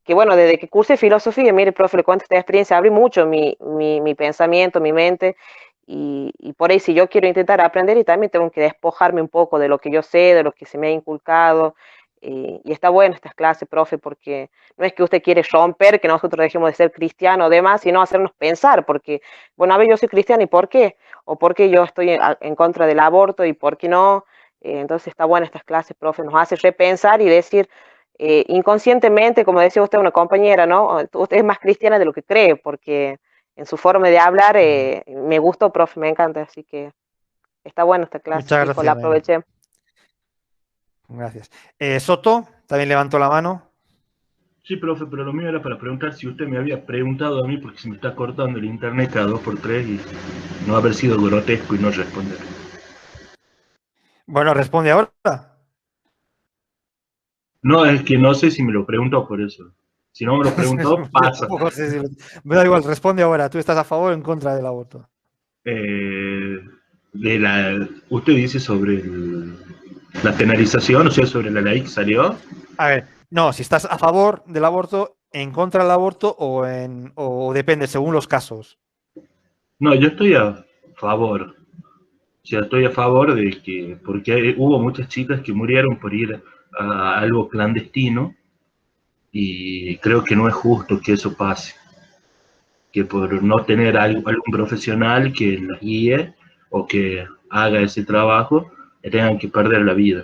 bueno, desde que cursé filosofía, mire, profe, le cuento esta experiencia, abrí mucho mi pensamiento, mi mente, y por ahí si yo quiero intentar aprender y también tengo que despojarme un poco de lo que yo sé, de lo que se me ha inculcado, y está bueno estas clases, profe, porque no es que usted quiere romper, que nosotros dejemos de ser cristianos o demás, sino hacernos pensar, porque, bueno, a ver, yo soy cristiana, ¿y por qué? O por qué yo estoy en contra del aborto y por qué no. Entonces está buena estas clases, profe, nos hace repensar y decir, inconscientemente, como decía usted, una compañera, ¿no? Usted es más cristiana de lo que cree, porque en su forma de hablar me gustó, profe, me encanta, así que está buena esta clase, muchas chicos, la gracias, Noemi. aproveché. Gracias. Soto, también levantó la mano. Sí, profe, pero lo mío era para preguntar si usted me había preguntado a mí, porque se me está cortando el internet cada 2x3 y no haber sido grotesco y no responder. Bueno, responde ahora. No, es que no sé si me lo preguntó por eso. Si no me lo preguntó, pasa. Me da igual, responde ahora. ¿Tú estás a favor o en contra del aborto? Usted dice sobre la penalización, o sea, sobre la ley que salió. A ver, no, si estás a favor del aborto, en contra del aborto o depende, según los casos. No, yo estoy a favor. O sea, estoy a favor de que, porque hubo muchas chicas que murieron por ir a algo clandestino y creo que no es justo que eso pase. Que por no tener algún profesional que las guíe o que haga ese trabajo, tengan que perder la vida.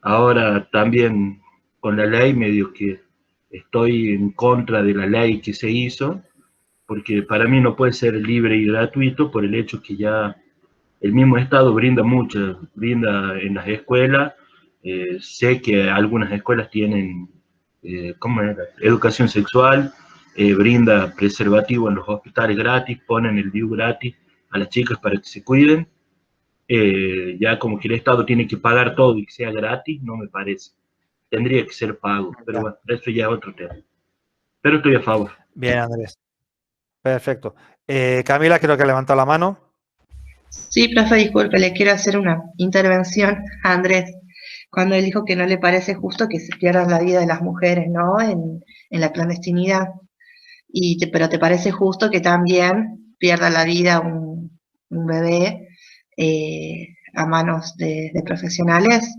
Ahora también con la ley medio que estoy en contra de la ley que se hizo, porque para mí no puede ser libre y gratuito por el hecho que ya el mismo Estado brinda en las escuelas. Sé que algunas escuelas tienen educación sexual, brinda preservativo en los hospitales gratis, ponen el DIU gratis a las chicas para que se cuiden. Ya como que el Estado tiene que pagar todo y que sea gratis, no me parece. Tendría que ser pago, pero bueno, eso ya es otro tema. Pero estoy a favor. Bien, Andrés. Perfecto. Camila, creo que ha levantado la mano. Sí, profe, disculpe, le quiero hacer una intervención a Andrés cuando él dijo que no le parece justo que se pierda la vida de las mujeres, ¿no? En la clandestinidad. Pero te parece justo que también pierda la vida un bebé a manos de profesionales.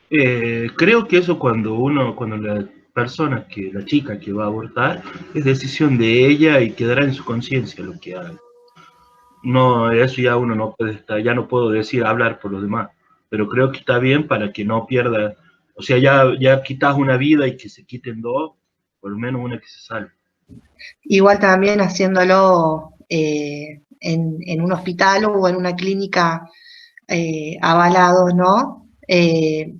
Creo que eso cuando la persona, la chica que va a abortar, es decisión de ella y quedará en su conciencia lo que haga. No, eso ya uno no puede estar, ya no puedo decir, hablar por los demás, pero creo que está bien para que no pierda, o sea, ya quitas una vida y que se quiten dos, por lo menos una que se salve. Igual también haciéndolo en un hospital o en una clínica avalados, ¿no?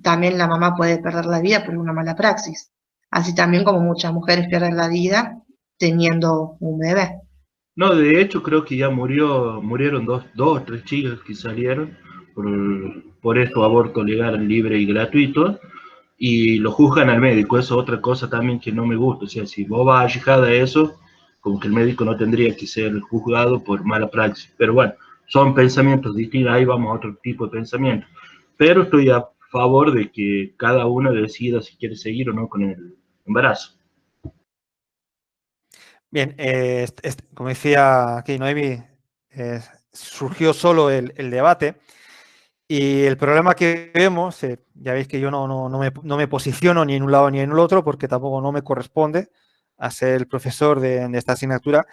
También la mamá puede perder la vida por una mala praxis. Así también como muchas mujeres pierden la vida teniendo un bebé. No, de hecho creo que ya murieron dos o tres chicas que salieron por esto, aborto legal, libre y gratuito, y lo juzgan al médico. Eso es otra cosa también que no me gusta. O sea, si vos vas a llegar a eso, como que el médico no tendría que ser juzgado por mala praxis. Pero bueno, son pensamientos distintos, ahí vamos a otro tipo de pensamientos. Pero estoy a favor de que cada uno decida si quiere seguir o no con el embarazo. Bien, como decía aquí Noemi, surgió solo el debate y el problema que vemos, ya veis que yo no me posiciono ni en un lado ni en el otro porque tampoco no me corresponde a ser el profesor de esta asignatura,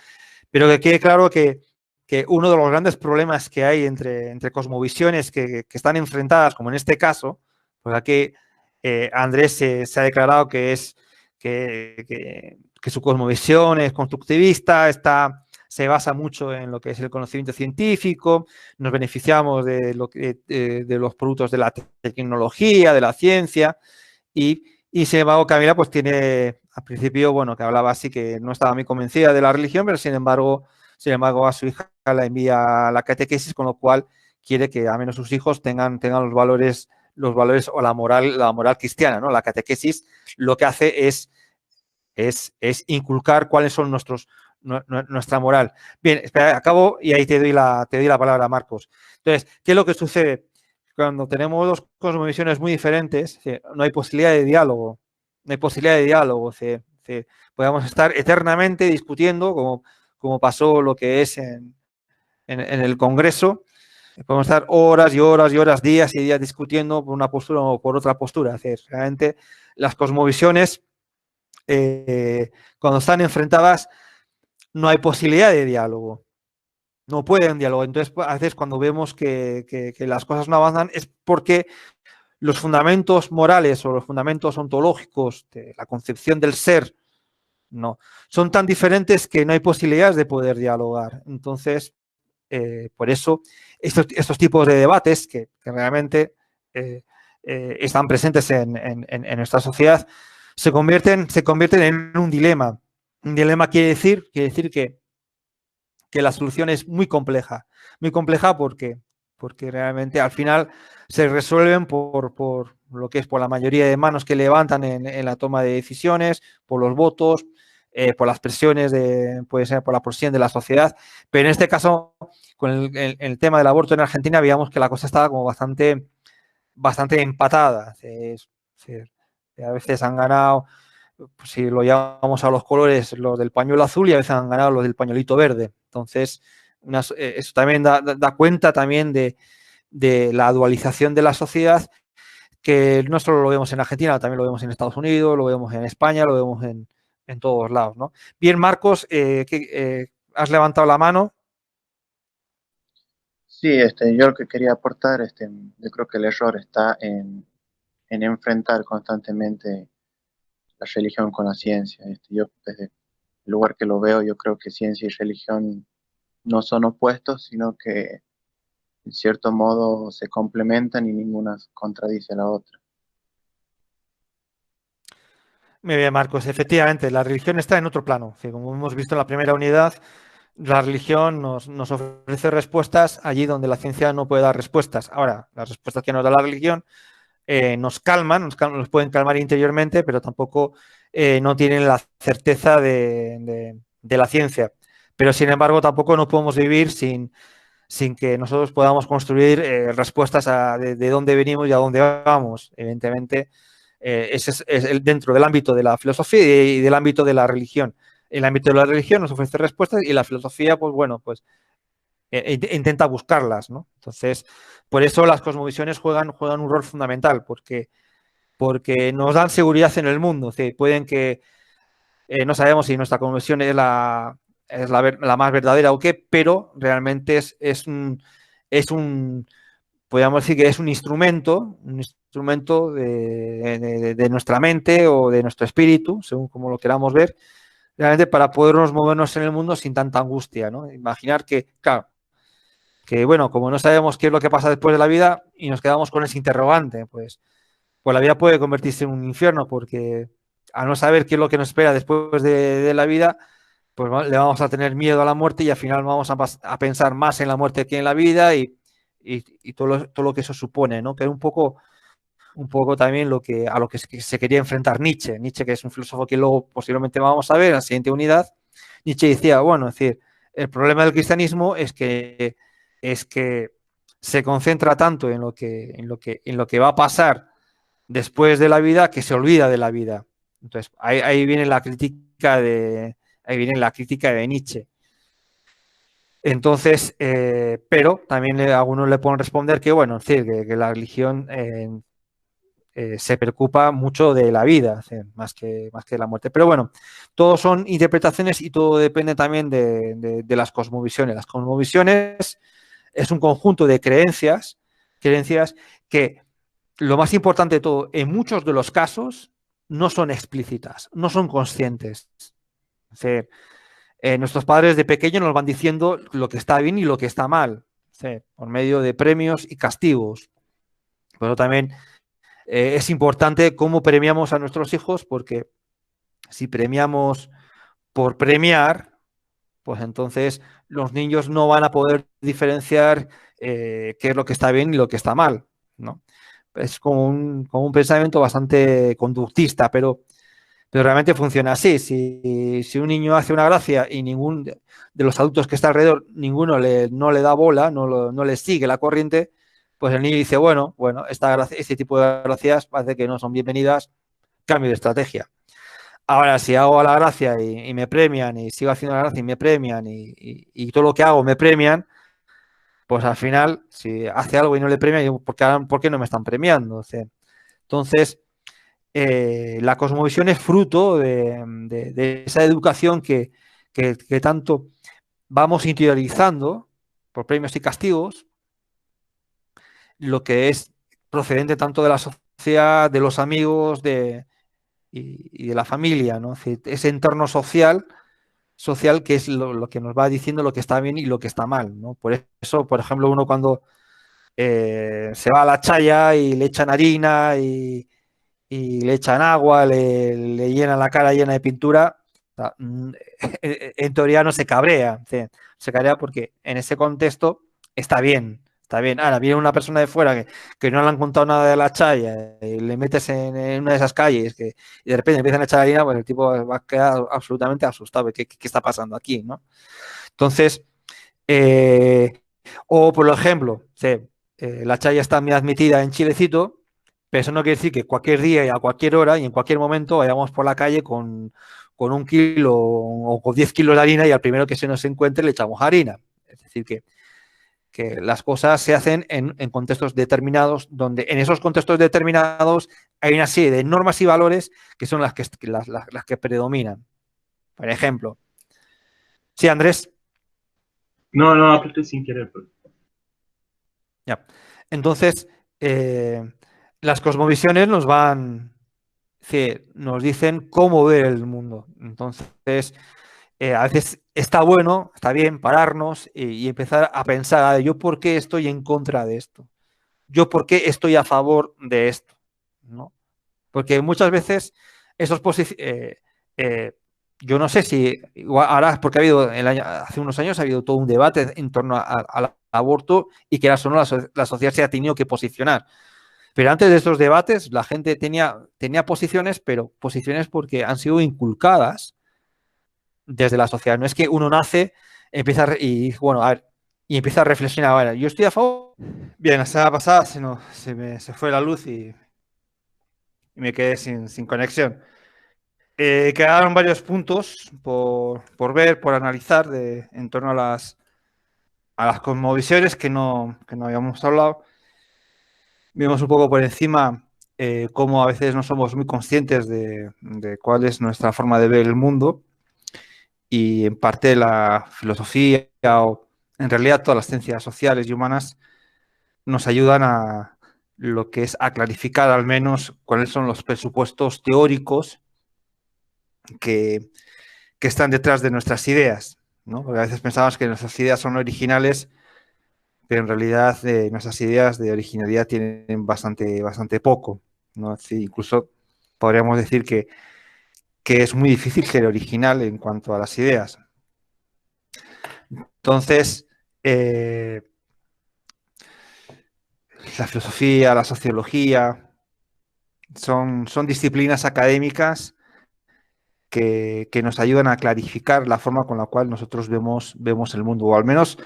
pero que quede claro que uno de los grandes problemas que hay entre cosmovisiones que están enfrentadas, como en este caso, pues aquí Andrés se ha declarado que es que su cosmovisión es constructivista, se basa mucho en lo que es el conocimiento científico, nos beneficiamos de los productos de la tecnología, de la ciencia, y sin embargo Camila pues tiene, al principio, bueno, que hablaba así que no estaba muy convencida de la religión, pero sin embargo a su hija la envía a la catequesis, con lo cual quiere que al menos sus hijos tengan los valores o la moral cristiana, ¿no? La catequesis lo que hace es inculcar cuáles son nuestra moral. Bien, espera, acabo y ahí te doy la palabra, Marcos. Entonces, ¿qué es lo que sucede? Cuando tenemos dos cosmovisiones muy diferentes, no hay posibilidad de diálogo. No hay posibilidad de diálogo. Podemos estar eternamente discutiendo, como pasó lo que es en el Congreso. Podemos estar horas y horas y horas, días y días discutiendo por una postura o por otra postura. Realmente las cosmovisiones, cuando están enfrentadas, no hay posibilidad de diálogo. No pueden dialogar. Entonces, a veces cuando vemos que las cosas no avanzan es porque los fundamentos morales o los fundamentos ontológicos de la concepción del ser no son tan diferentes que no hay posibilidades de poder dialogar. Entonces, por eso estos tipos de debates que realmente están presentes en nuestra sociedad se convierten en un dilema. Un dilema quiere decir que la solución es muy compleja porque realmente al final se resuelven por lo que es por la mayoría de manos que levantan en la toma de decisiones, por los votos, por las presiones puede ser por la presión de la sociedad, pero en este caso con el tema del aborto en Argentina veíamos que la cosa estaba como bastante empatada. A veces han ganado, pues si lo llamamos a los colores, los del pañuelo azul, y a veces han ganado los del pañuelito verde. Entonces, eso también da cuenta también de la dualización de la sociedad, que no solo lo vemos en Argentina, también lo vemos en Estados Unidos, lo vemos en España, lo vemos en todos lados, ¿no? Bien, Marcos, has levantado la mano. Sí, yo lo que quería aportar, yo creo que el error está en enfrentar constantemente la religión con la ciencia. Yo desde el lugar que lo veo, yo creo que ciencia y religión no son opuestos, sino que en cierto modo se complementan y ninguna contradice a la otra. Muy bien, Marcos. Efectivamente, la religión está en otro plano. Como hemos visto en la primera unidad, la religión nos ofrece respuestas allí donde la ciencia no puede dar respuestas. Ahora, las respuestas que nos da la religión nos calman, nos pueden calmar interiormente, pero tampoco no tienen la certeza de la ciencia. Pero, sin embargo, tampoco no podemos vivir sin que nosotros podamos construir respuestas de dónde venimos y a dónde vamos. Evidentemente, ese es dentro del ámbito de la filosofía y del ámbito de la religión. el ámbito de la religión nos ofrece respuestas y la filosofía, pues bueno, pues intenta buscarlas, ¿no? Entonces, por eso las cosmovisiones juegan un rol fundamental, porque nos dan seguridad en el mundo. Es decir, pueden que no sabemos si nuestra cosmovisión es la más verdadera o qué, pero realmente es un podríamos decir que es un instrumento de nuestra mente o de nuestro espíritu, según como lo queramos ver, realmente para podernos movernos en el mundo sin tanta angustia, ¿no? Imaginar que, claro, que bueno, como no sabemos qué es lo que pasa después de la vida y nos quedamos con ese interrogante, pues la vida puede convertirse en un infierno porque al no saber qué es lo que nos espera después de la vida, pues le vamos a tener miedo a la muerte y al final vamos a pensar más en la muerte que en la vida y todo lo que eso supone, ¿no? Que es un poco también a lo que se quería enfrentar Nietzsche. Nietzsche, que es un filósofo que luego posiblemente vamos a ver en la siguiente unidad. Nietzsche decía, bueno, es decir, el problema del cristianismo es que se concentra tanto en lo que va a pasar después de la vida que se olvida de la vida. Entonces, ahí viene la crítica de Nietzsche. Entonces, pero también algunos le pueden responder que, bueno, es decir, que la religión se preocupa mucho de la vida, más que de la muerte. Pero bueno, todo son interpretaciones y todo depende también de las cosmovisiones. Las cosmovisiones es un conjunto de creencias que lo más importante de todo, en muchos de los casos, no son explícitas, no son conscientes. Es decir, nuestros padres de pequeños nos van diciendo lo que está bien y lo que está mal, por medio de premios y castigos. Pero también es importante cómo premiamos a nuestros hijos, porque si premiamos por premiar, pues entonces los niños no van a poder diferenciar qué es lo que está bien y lo que está mal, ¿no? Es como un pensamiento bastante conductista, pero realmente funciona así. Si un niño hace una gracia y ningún de los adultos que está alrededor, ninguno no le da bola, no le sigue la corriente, pues el niño dice, bueno, este tipo de gracias parece que no son bienvenidas, cambio de estrategia. Ahora, si hago la gracia y me premian, y sigo haciendo la gracia y me premian, y todo lo que hago me premian, pues al final, si hace algo y no le premian, digo, ¿por qué no me están premiando? O sea, entonces, la cosmovisión es fruto de esa educación que tanto vamos interiorizando por premios y castigos, lo que es procedente tanto de la sociedad, de los amigos y de la familia, ¿no? Es decir, ese entorno social que es lo que nos va diciendo lo que está bien y lo que está mal, ¿no? Por eso, por ejemplo, uno cuando se va a la chaya y le echan harina y le echan agua, le llenan la cara llena de pintura, en teoría no se cabrea, se cabrea porque en ese contexto está bien. Está bien. Ahora viene una persona de fuera que no le han contado nada de la chaya y le metes en una de esas calles y de repente empiezan a echar harina, pues el tipo va a quedar absolutamente asustado. ¿Qué está pasando aquí, no? Entonces, o por ejemplo, la chaya está muy admitida en Chilecito, pero eso no quiere decir que cualquier día y a cualquier hora y en cualquier momento vayamos por la calle con 1 kilo o con 10 kilos de harina y al primero que se nos encuentre le echamos harina. Es decir, que las cosas se hacen en contextos determinados, donde en esos contextos determinados hay una serie de normas y valores que son las que predominan. Por ejemplo. Sí, Andrés. No, apreté sin querer. Pero... Ya. Entonces, las cosmovisiones nos dicen cómo ver el mundo. Entonces, a veces está bueno, está bien pararnos y empezar a pensar, ¿yo por qué estoy en contra de esto? ¿Yo por qué estoy a favor de esto? ¿No? Porque muchas veces esos yo no sé si ahora, porque hace unos años ha habido todo un debate en torno al aborto y que ahora solo la sociedad se ha tenido que posicionar. Pero antes de estos debates la gente tenía posiciones, pero posiciones porque han sido inculcadas desde la sociedad. No es que uno nace, empieza y empieza a reflexionar. Bueno, yo estoy a favor. Bien, la semana pasada se fue la luz y me quedé sin conexión. Quedaron varios puntos por ver, por analizar en torno a las cosmovisiones que no habíamos hablado. Vimos un poco por encima cómo a veces no somos muy conscientes de cuál es nuestra forma de ver el mundo, y en parte la filosofía o en realidad todas las ciencias sociales y humanas nos ayudan a lo que es a clarificar al menos cuáles son los presupuestos teóricos que están detrás de nuestras ideas, ¿no? Porque a veces pensamos que nuestras ideas son originales, pero en realidad nuestras ideas de originalidad tienen bastante poco, ¿no? Sí, incluso podríamos decir que es muy difícil ser original en cuanto a las ideas. Entonces, la filosofía, la sociología, son disciplinas académicas que nos ayudan a clarificar la forma con la cual nosotros vemos el mundo, o al menos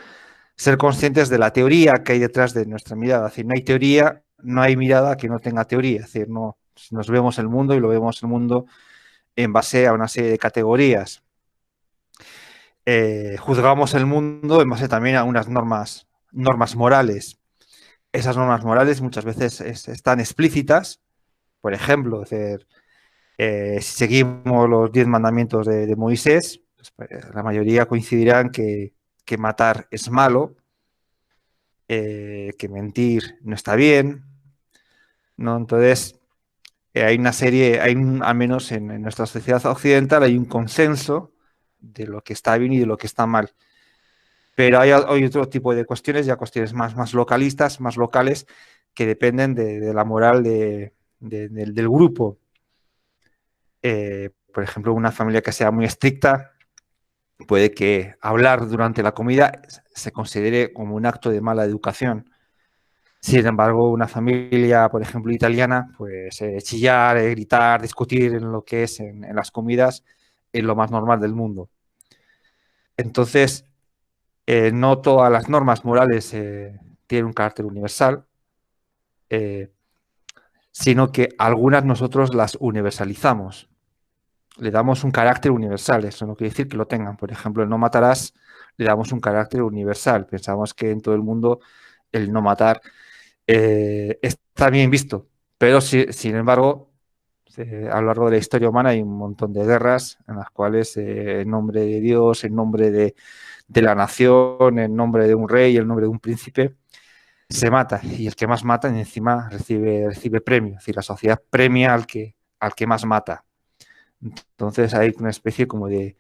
ser conscientes de la teoría que hay detrás de nuestra mirada. Es decir, no hay teoría, no hay mirada que no tenga teoría. Es decir, no, nos vemos el mundo y lo vemos el mundo en base a una serie de categorías. Juzgamos el mundo en base también a unas normas morales. Esas normas morales muchas veces están explícitas. Por ejemplo, si seguimos los 10 mandamientos de Moisés, pues, la mayoría coincidirán que matar es malo, que mentir no está bien, ¿no? Entonces, hay una serie, al menos en nuestra sociedad occidental, hay un consenso de lo que está bien y de lo que está mal. Pero hay otro tipo de cuestiones, ya cuestiones más localistas, más locales, que dependen de la moral del grupo. Por ejemplo, una familia que sea muy estricta, puede que hablar durante la comida se considere como un acto de mala educación. Sin embargo, una familia, por ejemplo, italiana, pues chillar, gritar, discutir en lo que es en las comidas es lo más normal del mundo. Entonces, no todas las normas morales tienen un carácter universal, sino que algunas nosotros las universalizamos. Le damos un carácter universal, eso no quiere decir que lo tengan. Por ejemplo, el no matarás, le damos un carácter universal. Pensamos que en todo el mundo el no matar está bien visto, pero sin embargo, a lo largo de la historia humana hay un montón de guerras en las cuales en nombre de Dios, en nombre de la nación, en nombre de un rey, en nombre de un príncipe, se mata, y el que más mata encima recibe premio. Es decir, la sociedad premia al que más mata. Entonces hay una especie como de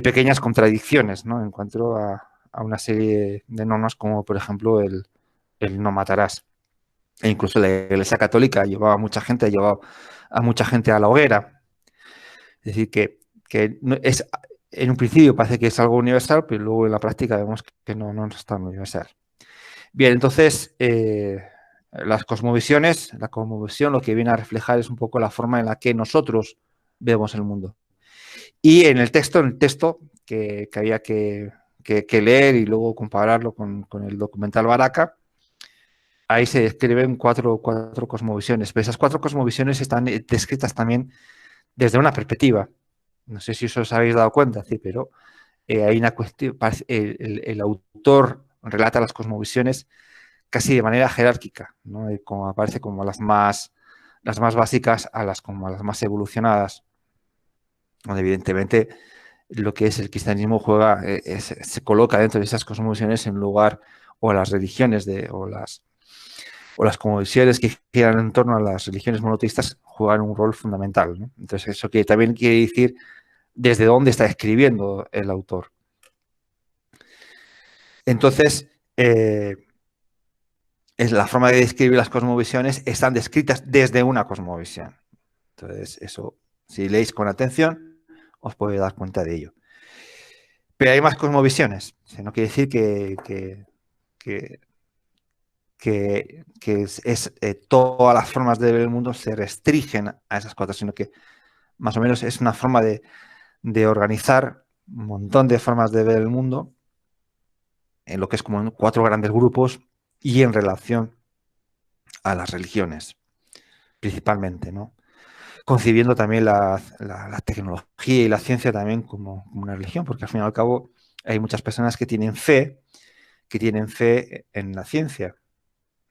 pequeñas contradicciones, ¿no? En cuanto a una serie de normas como, por ejemplo, el no matarás. E incluso la Iglesia Católica ha llevado a mucha gente a la hoguera. Es decir, que en un principio parece que es algo universal, pero luego en la práctica vemos que no es tan universal. Bien, entonces, la cosmovisión lo que viene a reflejar es un poco la forma en la que nosotros vemos el mundo. Y en el texto que había que leer y luego compararlo con el documental Baraka, ahí se describen cuatro cosmovisiones, pero esas 4 cosmovisiones están descritas también desde una perspectiva. No sé si os habéis dado cuenta, sí, pero hay una cuestión, el autor relata las cosmovisiones casi de manera jerárquica, ¿no? Como aparece como las más básicas como a las más evolucionadas, donde evidentemente lo que es el cristianismo se coloca dentro de esas cosmovisiones en lugar, o las religiones o las cosmovisiones que giran en torno a las religiones monoteístas juegan un rol fundamental, ¿no? Entonces, eso también quiere decir desde dónde está escribiendo el autor. Entonces, es la forma de describir las cosmovisiones, están descritas desde una cosmovisión. Entonces, eso, si leéis con atención, os podéis dar cuenta de ello. Pero hay más cosmovisiones. No quiere decir que todas las formas de ver el mundo se restringen a esas 4, sino que más o menos es una forma de organizar un montón de formas de ver el mundo en lo que es como en 4 grandes grupos y en relación a las religiones, principalmente, ¿no? concibiendo también la tecnología y la ciencia también como una religión, porque al fin y al cabo hay muchas personas que tienen fe en la ciencia,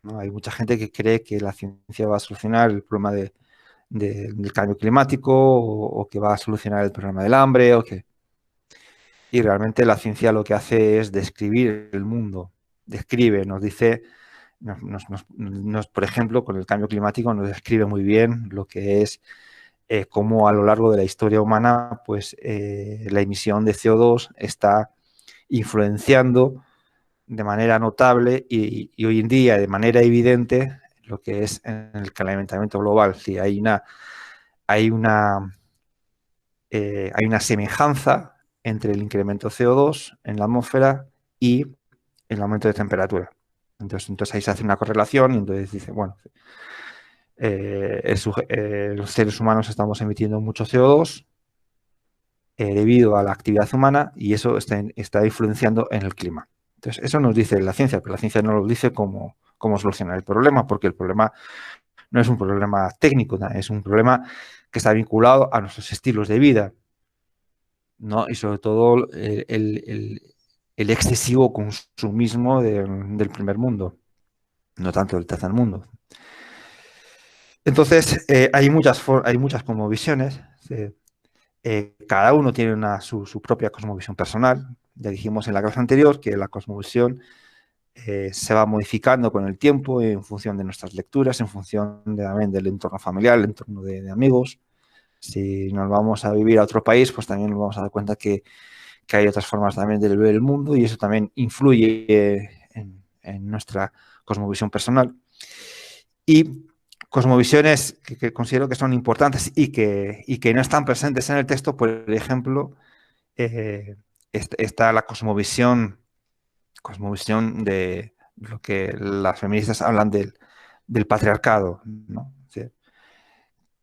¿no? Hay mucha gente que cree que la ciencia va a solucionar el problema del cambio climático o que va a solucionar el problema del hambre y realmente la ciencia lo que hace es describir el mundo, nos dice, por ejemplo, con el cambio climático nos describe muy bien lo que es cómo a lo largo de la historia humana pues la emisión de CO2 está influenciando de manera notable y hoy en día de manera evidente lo que es en el calentamiento global. Sí, hay una semejanza entre el incremento de CO2 en la atmósfera y el aumento de temperatura. Entonces ahí se hace una correlación y entonces dice, bueno, los seres humanos estamos emitiendo mucho CO2 debido a la actividad humana y eso está influenciando en el clima. Entonces, eso nos dice la ciencia, pero la ciencia no nos dice cómo solucionar el problema, porque el problema no es un problema técnico, es un problema que está vinculado a nuestros estilos de vida, ¿no? Y sobre todo el excesivo consumismo del primer mundo, no tanto del tercer mundo. Entonces, hay muchas como visiones. Cada uno tiene su propia cosmovisión personal. Ya dijimos en la clase anterior que la cosmovisión se va modificando con el tiempo en función de nuestras lecturas, en función también del entorno familiar, el entorno de amigos. Si nos vamos a vivir a otro país, pues también nos vamos a dar cuenta que hay otras formas también de ver el mundo y eso también influye en nuestra cosmovisión personal. Y cosmovisiones que considero que son importantes y que no están presentes en el texto, por ejemplo, está la cosmovisión de lo que las feministas hablan del patriarcado, ¿no? O sea,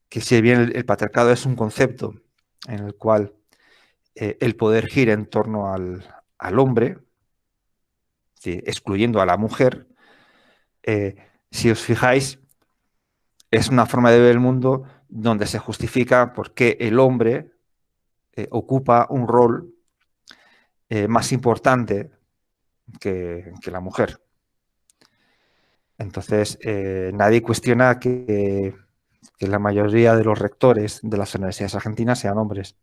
que si bien el patriarcado es un concepto en el cual el poder gira en torno al hombre, ¿sí?, excluyendo a la mujer, si os fijáis, es una forma de ver el mundo donde se justifica por qué el hombre ocupa un rol más importante que la mujer. Entonces, nadie cuestiona que la mayoría de los rectores de las universidades argentinas sean hombres.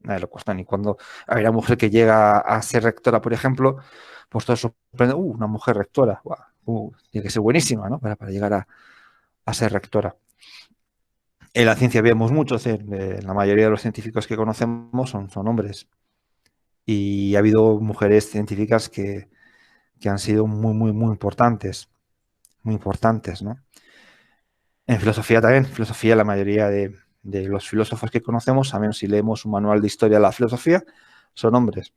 Nadie lo cuestiona. Y cuando hay una mujer que llega a ser rectora, por ejemplo, pues todo sorprende. Una mujer rectora. Tiene que ser buenísima, ¿no? Para llegar a ser rectora. En la ciencia vemos muchos. La mayoría de los científicos que conocemos son hombres. Y ha habido mujeres científicas que han sido muy importantes. Muy importantes, ¿no? En filosofía también. En filosofía la mayoría de los filósofos que conocemos, a menos si leemos un manual de historia de la filosofía, son hombres.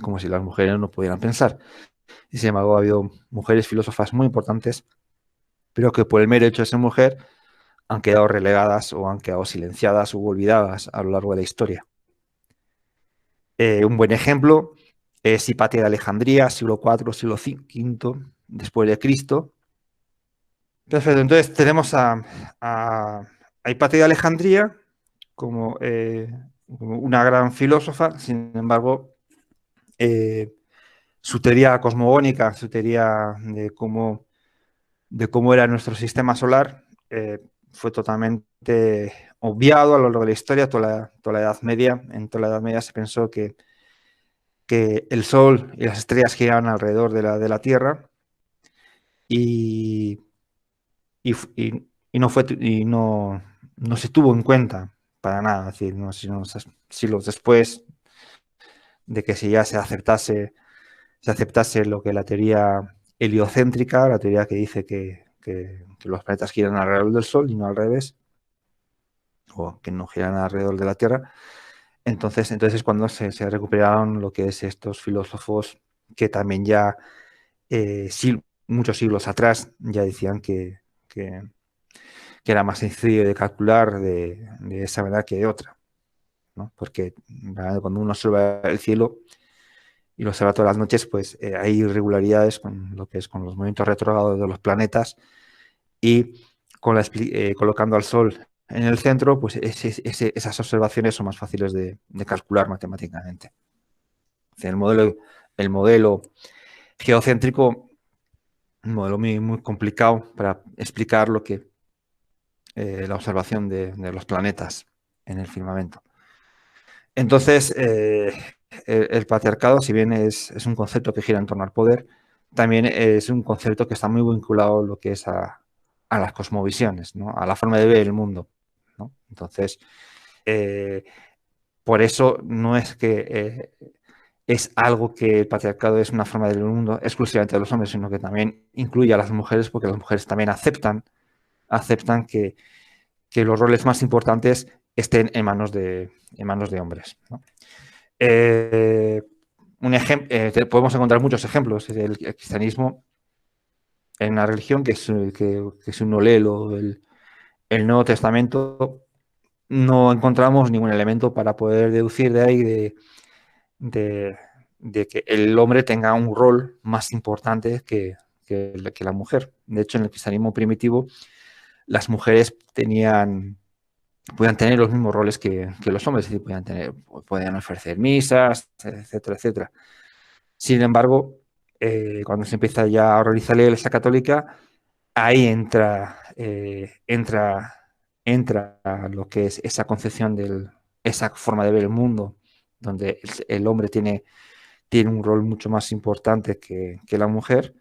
Como si las mujeres no pudieran pensar. Y sin embargo ha habido mujeres filósofas muy importantes, pero que por el mero hecho de ser mujer han quedado relegadas o han quedado silenciadas o olvidadas a lo largo de la historia. Un buen ejemplo es Hipatia de Alejandría, siglo IV, siglo V después de Cristo. Perfecto, entonces tenemos a Hipatia de Alejandría como una gran filósofa, sin embargo, su teoría cosmogónica, su teoría de cómo era nuestro sistema solar, fue totalmente obviado a lo largo de la historia, toda la Edad Media. En toda la Edad Media se pensó que el Sol y las estrellas giraban alrededor de la Tierra y no se tuvo en cuenta para nada. Es decir, siglos después de que si ya se aceptase lo que la teoría heliocéntrica, la teoría que dice que los planetas giran alrededor del Sol y no al revés, o que no giran alrededor de la Tierra. Entonces es cuando se recuperaron lo que es estos filósofos que también ya muchos siglos atrás ya decían que era más sencillo de calcular de esa manera que de otra, ¿no? Porque cuando uno observa el cielo y lo observa todas las noches, pues hay irregularidades con lo que es con los movimientos retrógrados de los planetas y colocando al Sol en el centro, pues esas observaciones son más fáciles de calcular matemáticamente. El modelo geocéntrico, un modelo muy complicado para explicar lo que la observación de los planetas en el firmamento. Entonces, el patriarcado, si bien es un concepto que gira en torno al poder, también es un concepto que está muy vinculado a lo que es a las cosmovisiones, ¿no? A la forma de ver el mundo, ¿no? Entonces, por eso no es que es algo que el patriarcado es una forma de ver el mundo exclusivamente de los hombres, sino que también incluye a las mujeres, porque las mujeres también aceptan que los roles más importantes estén en manos de hombres, ¿no? Podemos encontrar muchos ejemplos del cristianismo en una religión que si uno lee el Nuevo Testamento, no encontramos ningún elemento para poder deducir de ahí de que el hombre tenga un rol más importante que la mujer. De hecho, en el cristianismo primitivo, las mujeres podían tener los mismos roles que los hombres, es decir, podían ofrecer misas, etcétera, etcétera. Sin embargo, cuando se empieza ya a organizar la Iglesia Católica, ahí entra lo que es esa concepción esa forma de ver el mundo, donde el hombre tiene un rol mucho más importante que la mujer,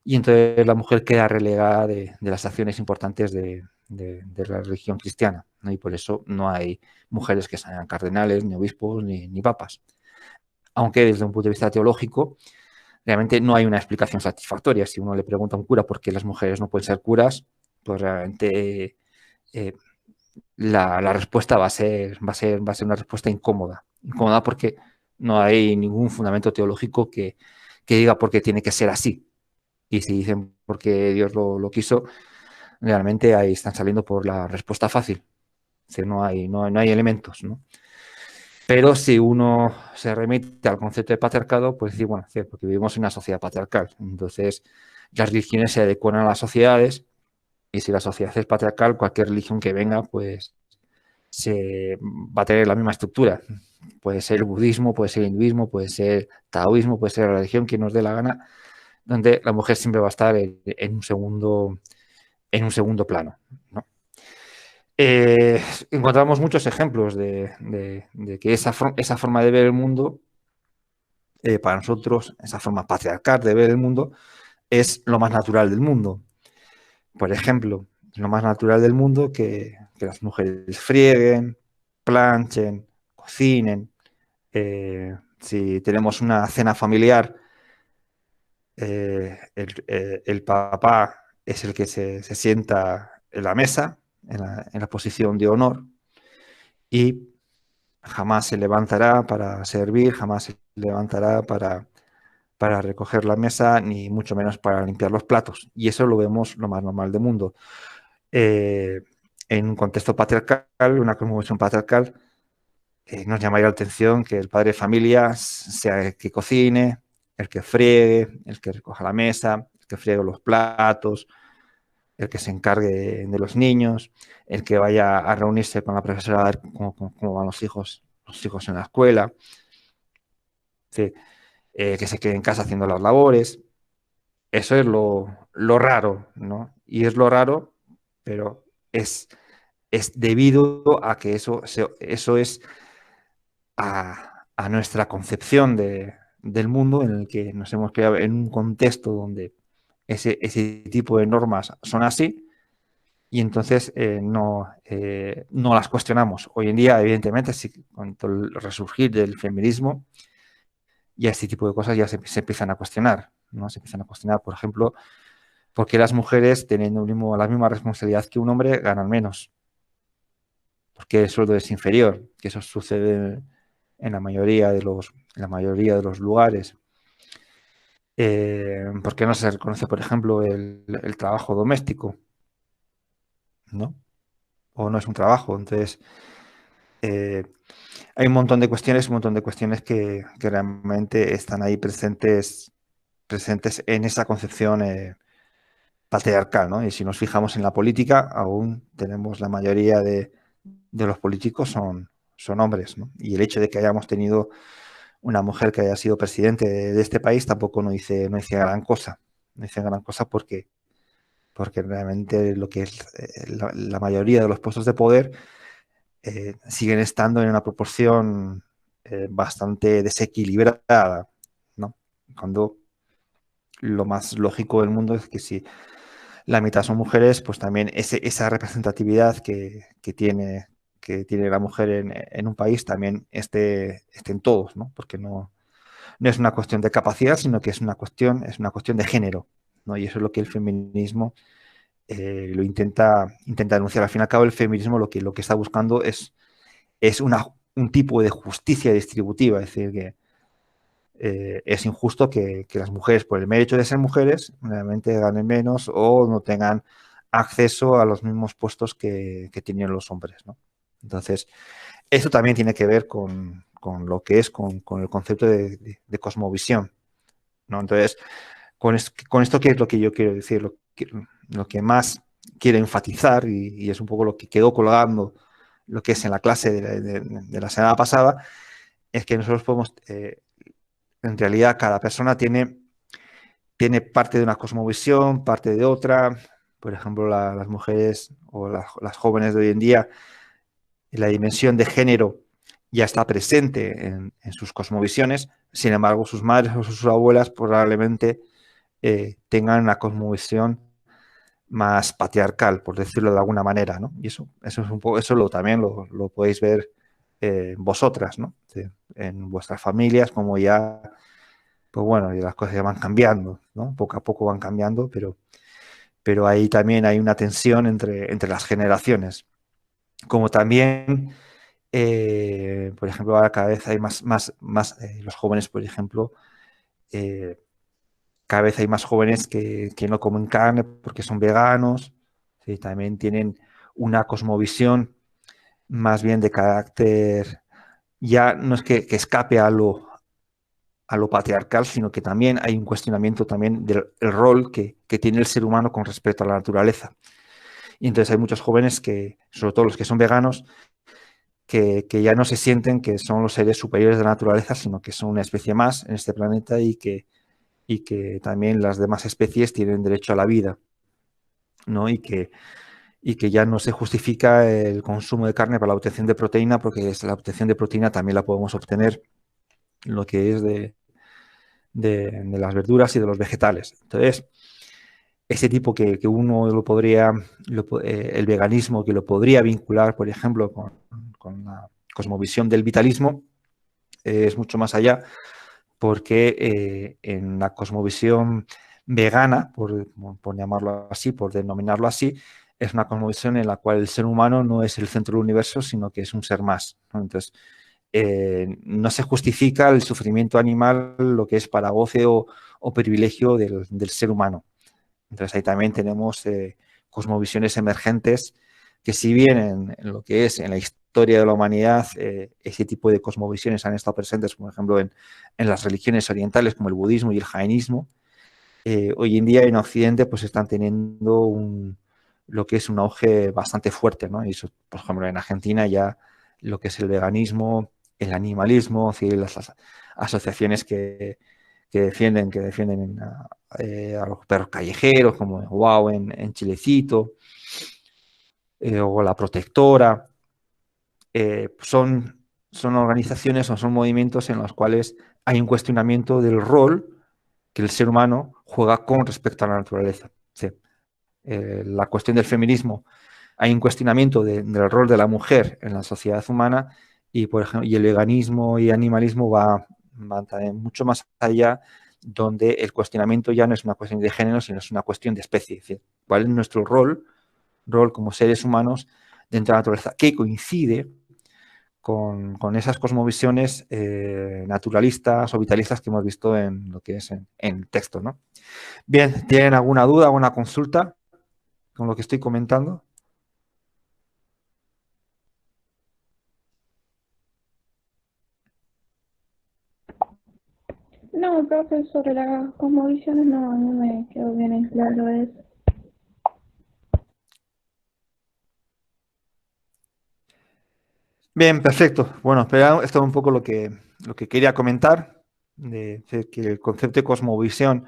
y entonces la mujer queda relegada de las acciones importantes de la religión cristiana, ¿no? Y por eso no hay mujeres que sean cardenales, ni obispos, ni papas. Aunque desde un punto de vista teológico, realmente no hay una explicación satisfactoria. Si uno le pregunta a un cura por qué las mujeres no pueden ser curas, pues realmente la respuesta va a ser una respuesta incómoda. Incómoda porque no hay ningún fundamento teológico que diga por qué tiene que ser así. Y si dicen porque Dios lo quiso, realmente ahí están saliendo por la respuesta fácil. O sea, no hay elementos, ¿no? Pero si uno se remite al concepto de patriarcado, pues sí, bueno, porque vivimos en una sociedad patriarcal. Entonces, las religiones se adecuan a las sociedades, y si la sociedad es patriarcal, cualquier religión que venga, pues va a tener la misma estructura. Puede ser el budismo, puede ser el hinduismo, puede ser taoísmo, puede ser la religión que nos dé la gana, donde la mujer siempre va a estar en un segundo plano, ¿no? Encontramos muchos ejemplos de que esa forma de ver el mundo, para nosotros, esa forma patriarcal de ver el mundo, es lo más natural del mundo. Por ejemplo, es lo más natural del mundo que las mujeres frieguen, planchen, cocinen. Si tenemos una cena familiar, el papá es el que se sienta en la mesa, en la posición de honor, y jamás se levantará para servir, jamás se levantará para recoger la mesa, ni mucho menos para limpiar los platos. Y eso lo vemos lo más normal del mundo. En un contexto patriarcal, una cosmovisión patriarcal, nos llamaría la atención que el padre de familia sea el que cocine, el que friegue, el que recoja la mesa, el que friegue los platos, el que se encargue de los niños, el que vaya a reunirse con la profesora a ver cómo van los hijos en la escuela, sí, que se quede en casa haciendo las labores. Eso es lo raro, ¿no? Y es lo raro, pero es debido a que eso es a nuestra concepción del mundo, en el que nos hemos creado en un contexto donde ese tipo de normas son así, y entonces no las cuestionamos. Hoy en día, evidentemente, con todo el resurgir del feminismo, ya este tipo de cosas ya se empiezan a cuestionar, ¿no? Se empiezan a cuestionar, por ejemplo, por qué las mujeres, teniendo la misma responsabilidad que un hombre, ganan menos. ¿Por qué el sueldo es inferior? Que eso sucede en la mayoría de los lugares. ¿Por qué no se reconoce, por ejemplo, el trabajo doméstico? ¿No? O no es un trabajo. Entonces, hay un montón de cuestiones que realmente están ahí presentes en esa concepción patriarcal, ¿no? Y si nos fijamos en la política, aún tenemos la mayoría de de los políticos son hombres, ¿no? Y el hecho de que hayamos tenido una mujer que haya sido presidente de este país tampoco no dice gran cosa. No dice gran cosa porque realmente lo que es la mayoría de los puestos de poder siguen estando en una proporción bastante desequilibrada, ¿no? Cuando lo más lógico del mundo es que si la mitad son mujeres, pues también esa representatividad que tiene la mujer en un país también esté en todos, ¿no? Porque no es una cuestión de capacidad, sino que es una cuestión de género, ¿no? Y eso es lo que el feminismo lo intenta denunciar. Al fin y al cabo, el feminismo lo que está buscando es un tipo de justicia distributiva, es decir, que es injusto que las mujeres, por el mérito de ser mujeres, realmente ganen menos o no tengan acceso a los mismos puestos que tienen los hombres, ¿no? Entonces, eso también tiene que ver con lo que es con el concepto de cosmovisión, ¿no? Entonces, con esto, ¿qué es lo que yo quiero decir? Lo que más quiero enfatizar, y es un poco lo que quedó colgando lo que es en la clase de la semana pasada, es que nosotros podemos, en realidad, cada persona tiene parte de una cosmovisión, parte de otra. Por ejemplo, las mujeres o las jóvenes de hoy en día, la dimensión de género ya está presente en sus cosmovisiones. Sin embargo, sus madres o sus abuelas probablemente tengan una cosmovisión más patriarcal, por decirlo de alguna manera, ¿no? Y eso es un poco, también lo podéis ver vosotras, ¿no? En vuestras familias, como ya, pues bueno, y las cosas ya van cambiando, ¿no? Poco a poco van cambiando, pero ahí también hay una tensión entre las generaciones. Como también, por ejemplo, ahora cada vez hay más los jóvenes, por ejemplo, cada vez hay más jóvenes que no comen carne porque son veganos, ¿sí? También tienen una cosmovisión más bien de carácter, ya no es que escape a lo patriarcal, sino que también hay un cuestionamiento también del rol que tiene el ser humano con respecto a la naturaleza. Y entonces hay muchos jóvenes que, sobre todo los que son veganos, que ya no se sienten que son los seres superiores de la naturaleza, sino que son una especie más en este planeta y que también las demás especies tienen derecho a la vida, ¿no? Y que ya no se justifica el consumo de carne para la obtención de proteína, porque la obtención de proteína también la podemos obtener lo que es de las verduras y de los vegetales. Entonces, ese tipo que uno lo podría, el veganismo, que lo podría vincular, por ejemplo, con la cosmovisión del vitalismo, es mucho más allá, porque en la cosmovisión vegana, por llamarlo así, por denominarlo así, es una cosmovisión en la cual el ser humano no es el centro del universo, sino que es un ser más, ¿no? Entonces, no se justifica el sufrimiento animal, lo que es para goce o privilegio del ser humano. Entonces, ahí también tenemos cosmovisiones emergentes que, si bien en lo que es en la historia de la humanidad, ese tipo de cosmovisiones han estado presentes, por ejemplo, en las religiones orientales como el budismo y el jainismo, hoy en día en Occidente pues están teniendo lo que es un auge bastante fuerte, ¿no? Y eso, por ejemplo, en Argentina ya lo que es el veganismo, el animalismo, es decir, las asociaciones que defienden a los perros callejeros, como Wow en Chilecito, o la Protectora, son organizaciones o son movimientos en los cuales hay un cuestionamiento del rol que el ser humano juega con respecto a la naturaleza. Sí. La cuestión del feminismo, hay un cuestionamiento del rol de la mujer en la sociedad humana, y, por ejemplo, y el veganismo y animalismo va también mucho más allá, donde el cuestionamiento ya no es una cuestión de género, sino es una cuestión de especie. Es decir, ¿cuál es nuestro rol como seres humanos dentro de la naturaleza? Que coincide con esas cosmovisiones naturalistas o vitalistas que hemos visto en lo que es en el texto, ¿no? Bien, ¿tienen alguna duda, alguna consulta con lo que estoy comentando? No, profe, sobre las cosmovisiones no me quedó bien en claro eso. Bien, perfecto. Bueno, pero esto es un poco lo que quería comentar, de que el concepto de cosmovisión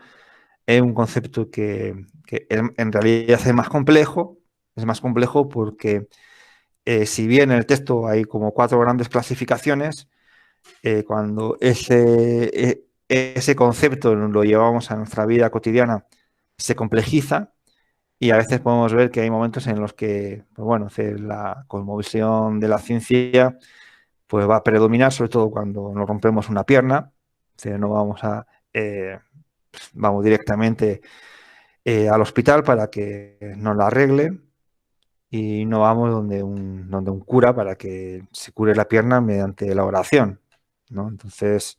es un concepto que en realidad es más complejo porque si bien en el texto hay como 4 grandes clasificaciones, cuando ese concepto lo llevamos a nuestra vida cotidiana, se complejiza y a veces podemos ver que hay momentos en los que, pues bueno, la cosmovisión de la ciencia pues va a predominar, sobre todo cuando nos rompemos una pierna, no vamos eh, vamos directamente al hospital para que nos la arregle y no vamos donde un cura para que se cure la pierna mediante la oración, ¿no? Entonces,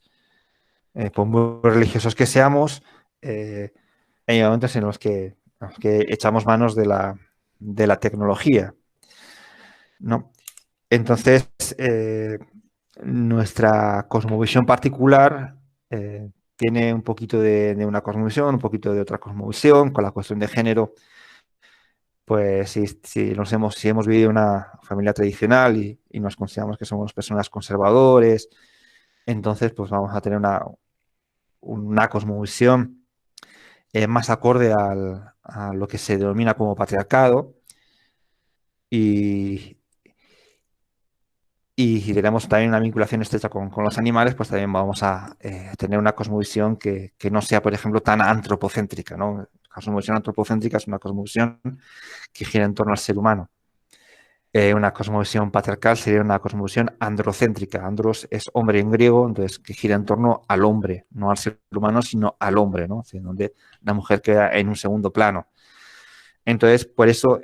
por muy religiosos que seamos, hay momentos en los que echamos manos de la tecnología, ¿no? Entonces, nuestra cosmovisión particular tiene un poquito de una cosmovisión, un poquito de otra cosmovisión, con la cuestión de género. Pues si hemos vivido una familia tradicional y nos consideramos que somos personas conservadores, entonces pues vamos a tener una cosmovisión más acorde a lo que se denomina como patriarcado y, y si tenemos también una vinculación estrecha con los animales, pues también vamos a tener una cosmovisión que no sea, por ejemplo, tan antropocéntrica, ¿no? La cosmovisión antropocéntrica es una cosmovisión que gira en torno al ser humano. Una cosmovisión patriarcal sería una cosmovisión androcéntrica. Andros es hombre en griego, entonces que gira en torno al hombre, no al ser humano, sino al hombre, ¿no? Es donde la mujer queda en un segundo plano. Entonces, por eso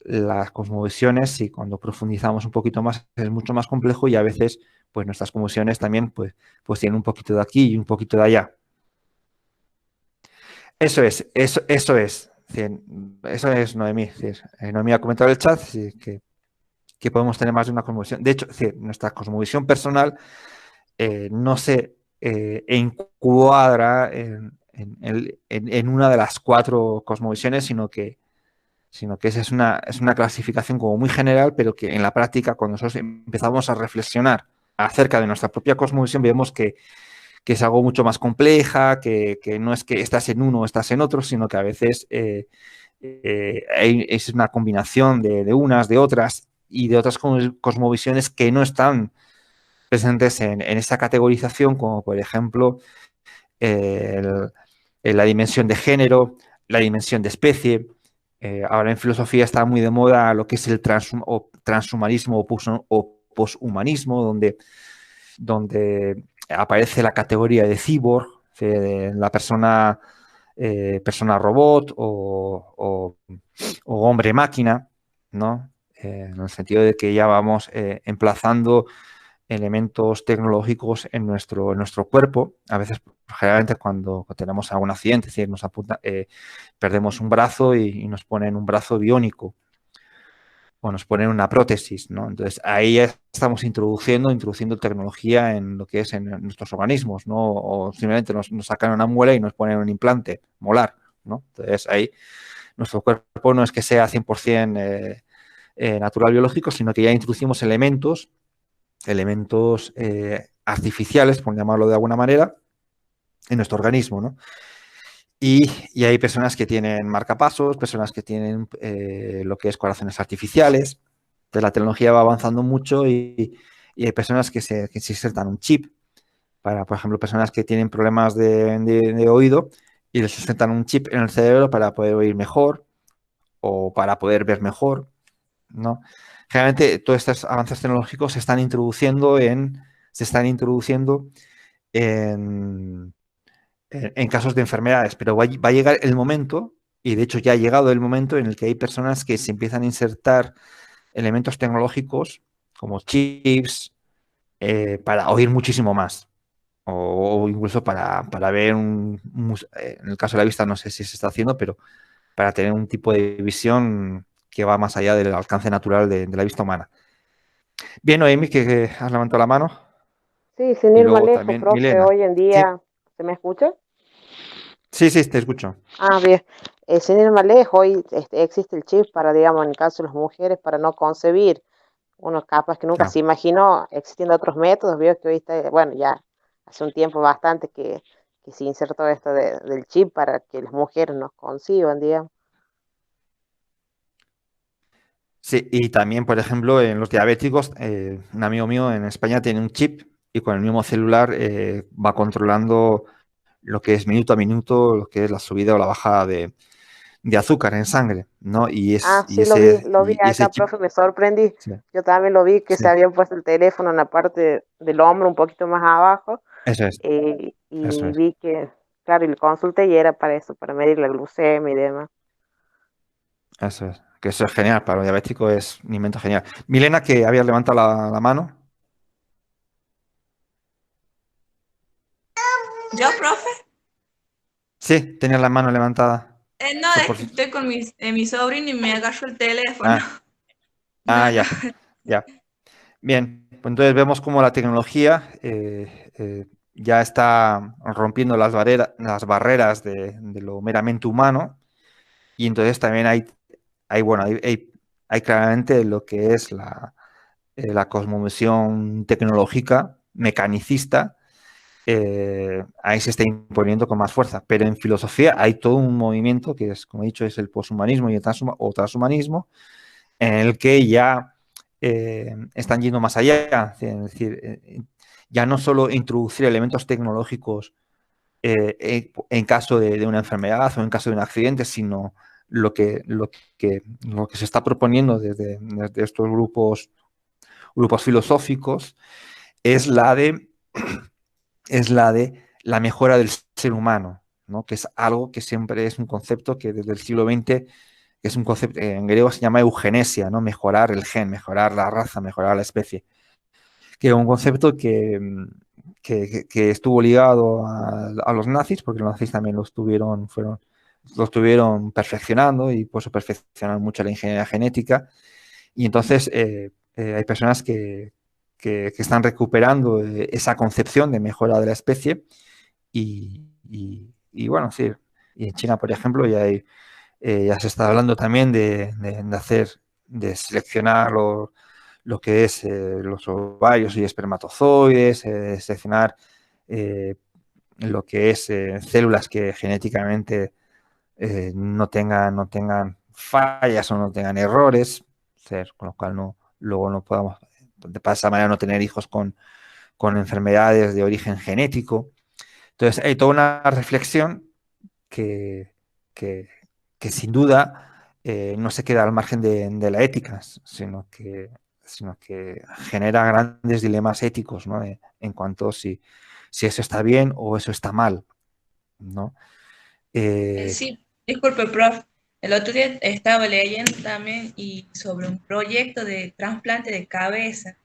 las cosmovisiones, y cuando profundizamos un poquito más, es mucho más complejo y a veces, pues nuestras cosmovisiones también, pues tienen un poquito de aquí y un poquito de allá. Eso es. Eso es Noemí. Noemí ha comentado en el chat que podemos tener más de una cosmovisión. De hecho, nuestra cosmovisión personal no se encuadra en una de las 4 cosmovisiones, sino que esa es una clasificación como muy general, pero que en la práctica, cuando nosotros empezamos a reflexionar acerca de nuestra propia cosmovisión, vemos que es algo mucho más compleja, que no es que estás en uno o estás en otro, sino que a veces es una combinación de unas, de otras y de otras cosmovisiones que no están presentes en esa categorización, como por ejemplo la dimensión de género, la dimensión de especie. Ahora en filosofía está muy de moda lo que es el transhumanismo o poshumanismo, donde aparece la categoría de cyborg, de la persona robot o hombre-máquina, ¿no? En el sentido de que ya vamos emplazando elementos tecnológicos en nuestro cuerpo. A veces, generalmente, cuando tenemos algún accidente, es decir, perdemos un brazo y nos ponen un brazo biónico o nos ponen una prótesis, ¿no? Entonces, ahí ya estamos introduciendo tecnología en lo que es en nuestros organismos, ¿no? O simplemente nos sacan una muela y nos ponen un implante molar, ¿no? Entonces, ahí nuestro cuerpo no es que sea 100% natural biológico, sino que ya introducimos elementos artificiales, por llamarlo de alguna manera, en nuestro organismo, ¿no? Y hay personas que tienen marcapasos, personas que tienen lo que es corazones artificiales. Entonces, la tecnología va avanzando mucho y hay personas que se insertan un chip para, por ejemplo, personas que tienen problemas de oído y les insertan un chip en el cerebro para poder oír mejor o para poder ver mejor, ¿no? Generalmente todos estos avances tecnológicos se están introduciendo en casos de enfermedades, pero va a llegar el momento, y de hecho ya ha llegado el momento en el que hay personas que se empiezan a insertar elementos tecnológicos como chips para oír muchísimo más. O incluso para ver en el caso de la vista no sé si se está haciendo, pero para tener un tipo de visión que va más allá del alcance natural de la vista humana. Bien, Noemi, que has levantado la mano. Sí, sin Y ir más luego lejos, también profe, Milena. hoy en Sí, día, ¿se me escucha? sí, te escucho. Ah, bien. Sin ir más lejos, hoy existe el chip para, digamos, en el caso de las mujeres, para no concebir Uno capaz que nunca Claro. se imaginó existiendo otros métodos, veo que hoy está, bueno, ya hace un tiempo bastante que se insertó esto del chip para que las mujeres nos conciban, digamos. Sí, y también, por ejemplo, en los diabéticos, un amigo mío en España tiene un chip y con el mismo celular va controlando lo que es minuto a minuto, lo que es la subida o la bajada de azúcar en sangre, ¿no? Ah, Y sí, lo vi ese acá, chip, profe, me sorprendí. sí, Yo también lo vi que se sí, habían puesto el teléfono en la parte del hombro, un poquito más abajo, eso es, eso y es. vi que, claro, y lo consulté y era para eso, para medir la glucemia y demás. Eso es, que eso es genial, para los diabéticos es un invento genial. Milena, que había levantado la mano. ¿Yo, profe? Sí, tenía la mano levantada. No, Eso es por que si- estoy con mi sobrino y me agarró el teléfono. Ah, No, no. ya, ya. Bien, pues entonces vemos cómo la tecnología ya está rompiendo las barreras de lo meramente humano y entonces también bueno, hay claramente lo que es la cosmovisión tecnológica, mecanicista, ahí se está imponiendo con más fuerza. Pero en filosofía hay todo un movimiento que es, como he dicho, es el poshumanismo y el transhumanismo, en el que ya están yendo más allá. Es decir, ya no solo introducir elementos tecnológicos en caso de una enfermedad o en caso de un accidente, sino lo que se está proponiendo desde estos grupos filosóficos es la de la mejora del ser humano, ¿no? Que es algo que siempre es un concepto que desde el siglo XX que es un concepto, en griego se llama eugenesia, ¿no? Mejorar el gen, mejorar la raza, mejorar la especie, que es un concepto que estuvo ligado a los nazis, porque los nazis también lo estuvieron perfeccionando y por eso perfeccionaron mucho la ingeniería genética. Y entonces hay personas que están recuperando esa concepción de mejora de la especie y bueno, sí. Y en China, por ejemplo, ya se está hablando también de seleccionar lo que es los ovarios y espermatozoides, seleccionar eh, lo que es células que genéticamente no tengan fallas o no tengan errores, con lo cual luego no podamos, de esa manera no tener hijos con enfermedades de origen genético. Entonces hay toda una reflexión que, que, que sin duda no se queda al margen de la ética, sino que genera grandes dilemas éticos, ¿no? En cuanto si eso está bien o eso está mal, ¿no? Sí, disculpe, prof. El otro día estaba leyendo también y sobre un proyecto de trasplante de cabeza.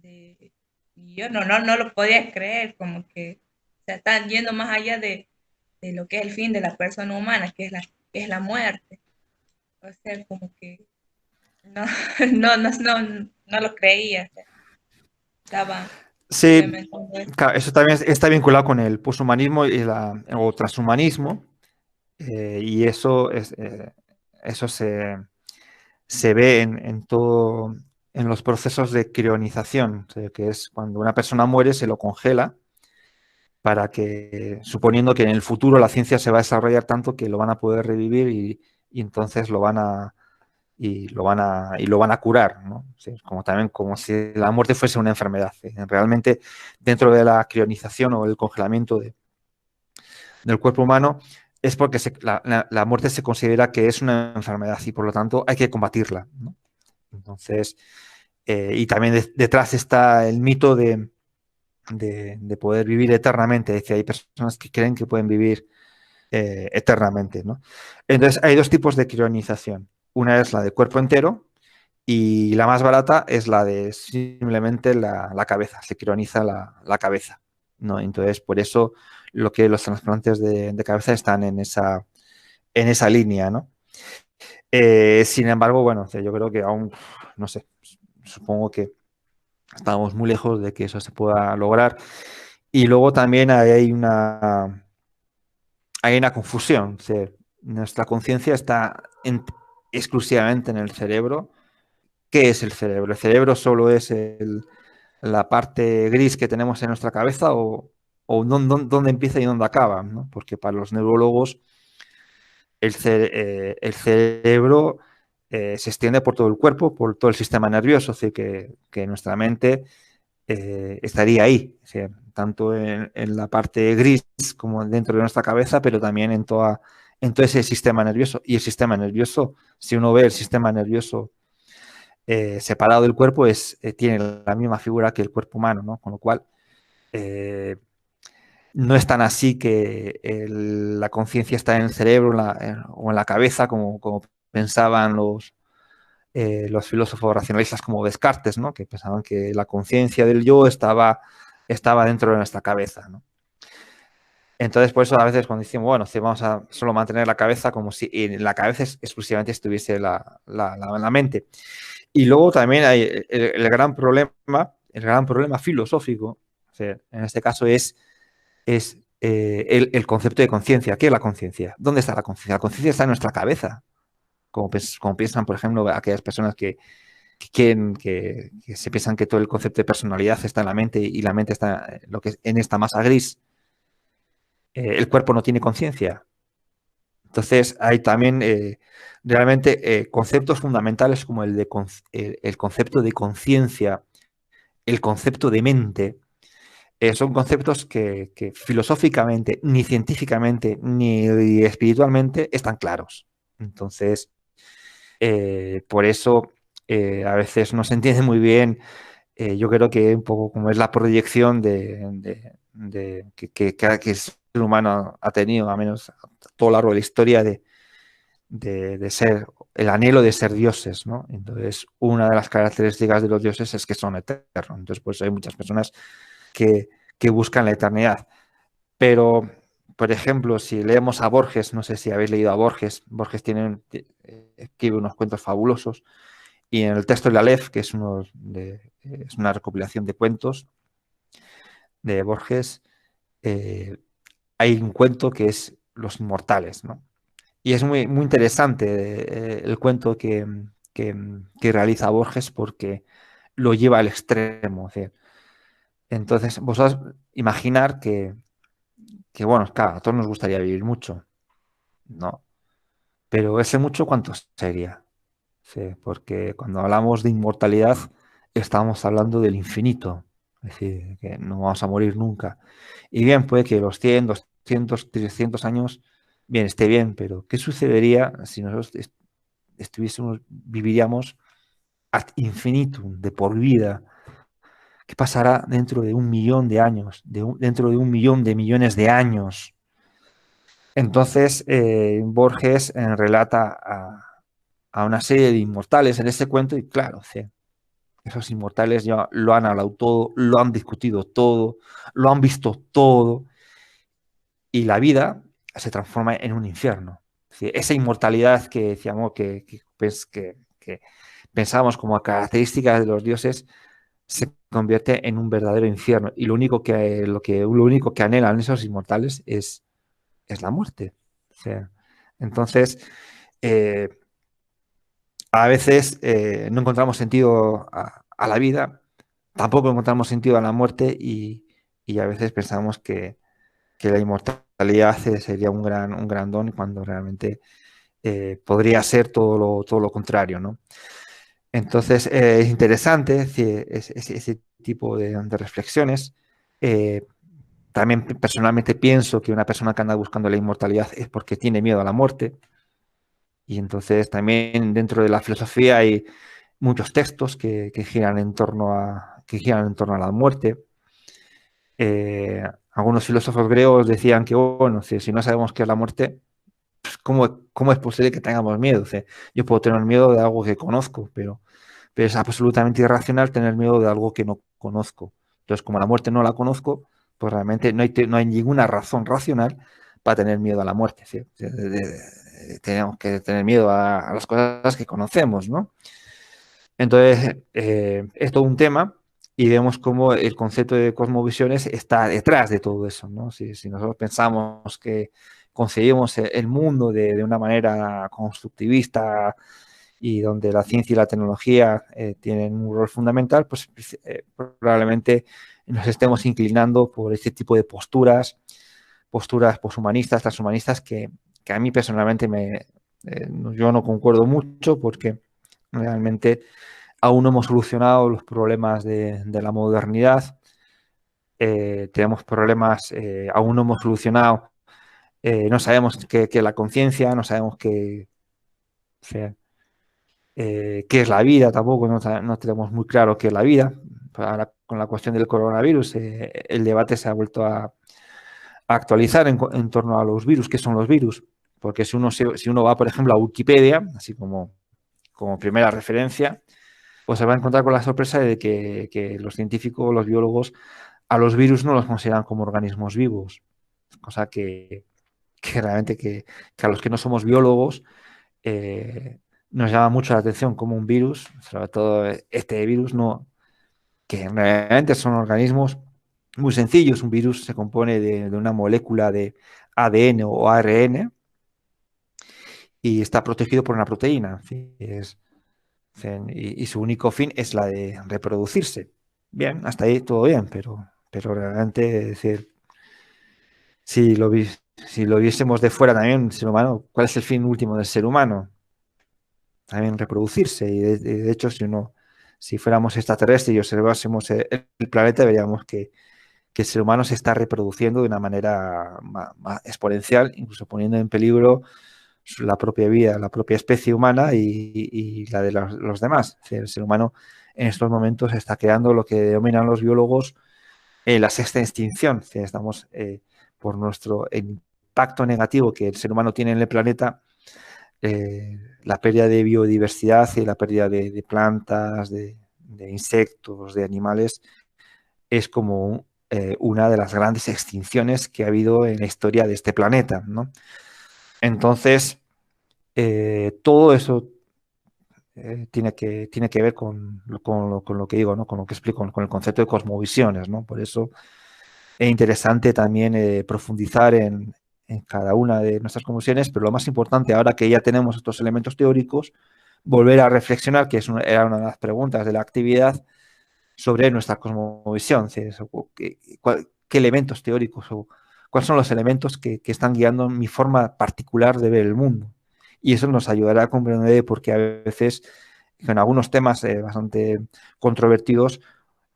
Y yo no lo podía creer, como que se están yendo más allá de lo que es el fin de la persona humana, que es la muerte. O sea, como que no, no lo creía. O sea, estaba Sí, implementando esto. claro, eso también está vinculado con el poshumanismo o transhumanismo, y eso se ve en todo, en los procesos de crionización, o sea, que es cuando una persona muere, se lo congela para que, suponiendo que en el futuro la ciencia se va a desarrollar tanto que lo van a poder revivir y entonces lo van a curar, ¿no? Sí, como si la muerte fuese una enfermedad. Realmente, dentro de la crionización o el congelamiento del cuerpo humano, es porque la muerte se considera que es una enfermedad y por lo tanto hay que combatirla, ¿no? Entonces, y también detrás está el mito de poder vivir eternamente. Es decir, hay personas que creen que pueden vivir eternamente, ¿no? Entonces, hay dos tipos de crionización. Una es la de cuerpo entero y la más barata es la de simplemente la cabeza. Se crioniza la cabeza, ¿no? Entonces, por eso lo que los trasplantes de cabeza están en esa línea, ¿no? Sin embargo, bueno, o sea, yo creo que aún, no sé, supongo que estamos muy lejos de que eso se pueda lograr. Y luego también hay una confusión. O sea, nuestra conciencia está exclusivamente en el cerebro ¿qué es el cerebro? ¿El cerebro solo es la parte gris que tenemos en nuestra cabeza o dónde empieza y dónde acaba, ¿no? Porque para los neurólogos el cerebro se extiende por todo el cuerpo, por todo el sistema nervioso, es decir, que nuestra mente estaría ahí, o sea, tanto en la parte gris como dentro de nuestra cabeza, pero también en todo ese sistema nervioso. Y el sistema nervioso, si uno ve el sistema nervioso separado del cuerpo, tiene la misma figura que el cuerpo humano, ¿no? Con lo cual, no es tan así que la conciencia está en el cerebro o en la cabeza, como pensaban los filósofos racionalistas como Descartes, ¿no? Que pensaban que la conciencia del yo estaba dentro de nuestra cabeza, ¿no? Entonces, por eso a veces cuando decimos, bueno, si vamos a solo mantener la cabeza, como si en la cabeza exclusivamente estuviese la mente. Y luego también hay el gran problema filosófico, o sea, en este caso es el concepto de conciencia. ¿Qué es la conciencia? ¿Dónde está la conciencia? La conciencia está en nuestra cabeza, como piensan, por ejemplo, aquellas personas que se piensan que todo el concepto de personalidad está en la mente y la mente está en esta masa gris. El cuerpo no tiene conciencia. Entonces, hay también realmente conceptos fundamentales como el concepto de conciencia, el concepto de mente. Son conceptos que filosóficamente, ni científicamente, ni espiritualmente están claros. Entonces, por eso a veces no se entiende muy bien. Yo creo que un poco como es la proyección que el ser humano ha tenido, a menos a todo lo largo de la historia, de ser, el anhelo de ser dioses, ¿no? Entonces, una de las características de los dioses es que son eternos. Entonces, pues hay muchas personas que buscan la eternidad. Pero, por ejemplo, si leemos a Borges, no sé si habéis leído a Borges, Borges escribe unos cuentos fabulosos, y en el texto de la Aleph, que es una recopilación de cuentos de Borges, hay un cuento que es Los Inmortales, ¿no? Y es muy, muy interesante el cuento que realiza Borges porque lo lleva al extremo. ¿Sí? Entonces, vosotros imaginar que, bueno, claro, a todos nos gustaría vivir mucho, ¿no? Pero ese mucho, ¿cuánto sería? Sí, porque cuando hablamos de inmortalidad, estamos hablando del infinito, es decir, que no vamos a morir nunca. Y bien, puede que los 100, 200, 300 años, bien, esté bien, pero ¿qué sucedería si nosotros viviríamos ad infinitum, de por vida? ¿Qué pasará dentro de 1.000.000 de años, dentro de 1.000.000 de millones de años? Entonces, Borges relata a una serie de inmortales en ese cuento y claro, sí, esos inmortales ya lo han hablado todo, lo han discutido todo, lo han visto todo y la vida se transforma en un infierno. Sí, esa inmortalidad que decíamos que pensábamos como característica de los dioses se convierte en un verdadero infierno y lo único que anhelan esos inmortales es la muerte. O sea, entonces, a veces no encontramos sentido a la vida, tampoco encontramos sentido a la muerte y a veces pensamos que la inmortalidad sería un gran don cuando realmente podría ser todo lo contrario, ¿no? Entonces, es interesante ese tipo de reflexiones. También personalmente pienso que una persona que anda buscando la inmortalidad es porque tiene miedo a la muerte. Y entonces también dentro de la filosofía hay muchos textos que giran en torno a la muerte. Algunos filósofos griegos decían que, bueno, si no sabemos qué es la muerte, pues ¿cómo es posible que tengamos miedo? O sea, yo puedo tener miedo de algo que conozco, pero es absolutamente irracional tener miedo de algo que no conozco. Entonces, como la muerte no la conozco, pues realmente no hay ninguna razón racional para tener miedo a la muerte. ¿Sí? Tenemos que tener miedo a las cosas que conocemos, ¿no? Entonces, es todo un tema y vemos cómo el concepto de cosmovisiones está detrás de todo eso, ¿no? Si nosotros pensamos que concebimos el mundo de una manera constructivista y donde la ciencia y la tecnología tienen un rol fundamental, pues probablemente nos estemos inclinando por este tipo de posturas poshumanistas, transhumanistas, que a mí personalmente yo no concuerdo mucho, porque realmente aún no hemos solucionado los problemas de la modernidad. Tenemos problemas, aún no hemos solucionado, no sabemos qué es la conciencia, no sabemos qué es la vida tampoco, no tenemos muy claro qué es la vida. Ahora, con la cuestión del coronavirus, el debate se ha vuelto a actualizar en torno a los virus. ¿Qué son los virus? Porque si uno va, por ejemplo, a Wikipedia, así como primera referencia, pues se va a encontrar con la sorpresa de que los científicos, los biólogos, a los virus no los consideran como organismos vivos. Cosa que realmente que a los que no somos biólogos nos llama mucho la atención como un virus, sobre todo este virus, que realmente son organismos muy sencillos. Un virus se compone de una molécula de ADN o ARN y está protegido por una proteína. Y su único fin es la de reproducirse. Bien, hasta ahí todo bien, pero realmente, es decir, si lo viésemos de fuera también, el ser humano, ¿cuál es el fin último del ser humano? También reproducirse. Y de hecho, si fuéramos extraterrestres y observásemos el planeta, veríamos que el ser humano se está reproduciendo de una manera más exponencial, incluso poniendo en peligro la propia vida, la propia especie humana y la de los demás. El ser humano en estos momentos está creando lo que denominan los biólogos la sexta extinción. Estamos, por nuestro impacto negativo que el ser humano tiene en el planeta, la pérdida de biodiversidad y la pérdida de plantas, de insectos, de animales, es como una de las grandes extinciones que ha habido en la historia de este planeta, ¿no? Entonces, todo eso tiene que ver con lo que digo, ¿no? Con lo que explico, con el concepto de cosmovisiones, ¿no? Por eso es interesante también profundizar en cada una de nuestras cosmovisiones, pero lo más importante, ahora que ya tenemos estos elementos teóricos, volver a reflexionar, que era una de las preguntas de la actividad, sobre nuestra cosmovisión. ¿Qué elementos teóricos o cuáles son los elementos que están guiando mi forma particular de ver el mundo? Y eso nos ayudará a comprender por qué a veces, en algunos temas bastante controvertidos,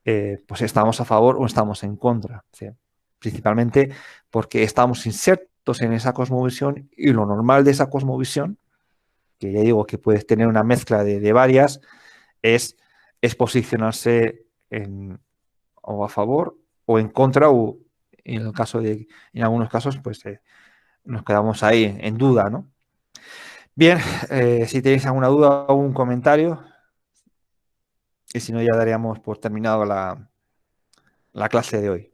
pues estamos a favor o estamos en contra. Principalmente porque estamos insertos en esa cosmovisión, y lo normal de esa cosmovisión, que ya digo que puedes tener una mezcla de varias, es posicionarse o a favor o en contra, o en algunos casos, pues nos quedamos ahí en duda, ¿no? Bien, si tenéis alguna duda o un comentario, y si no, ya daríamos por terminado la clase de hoy.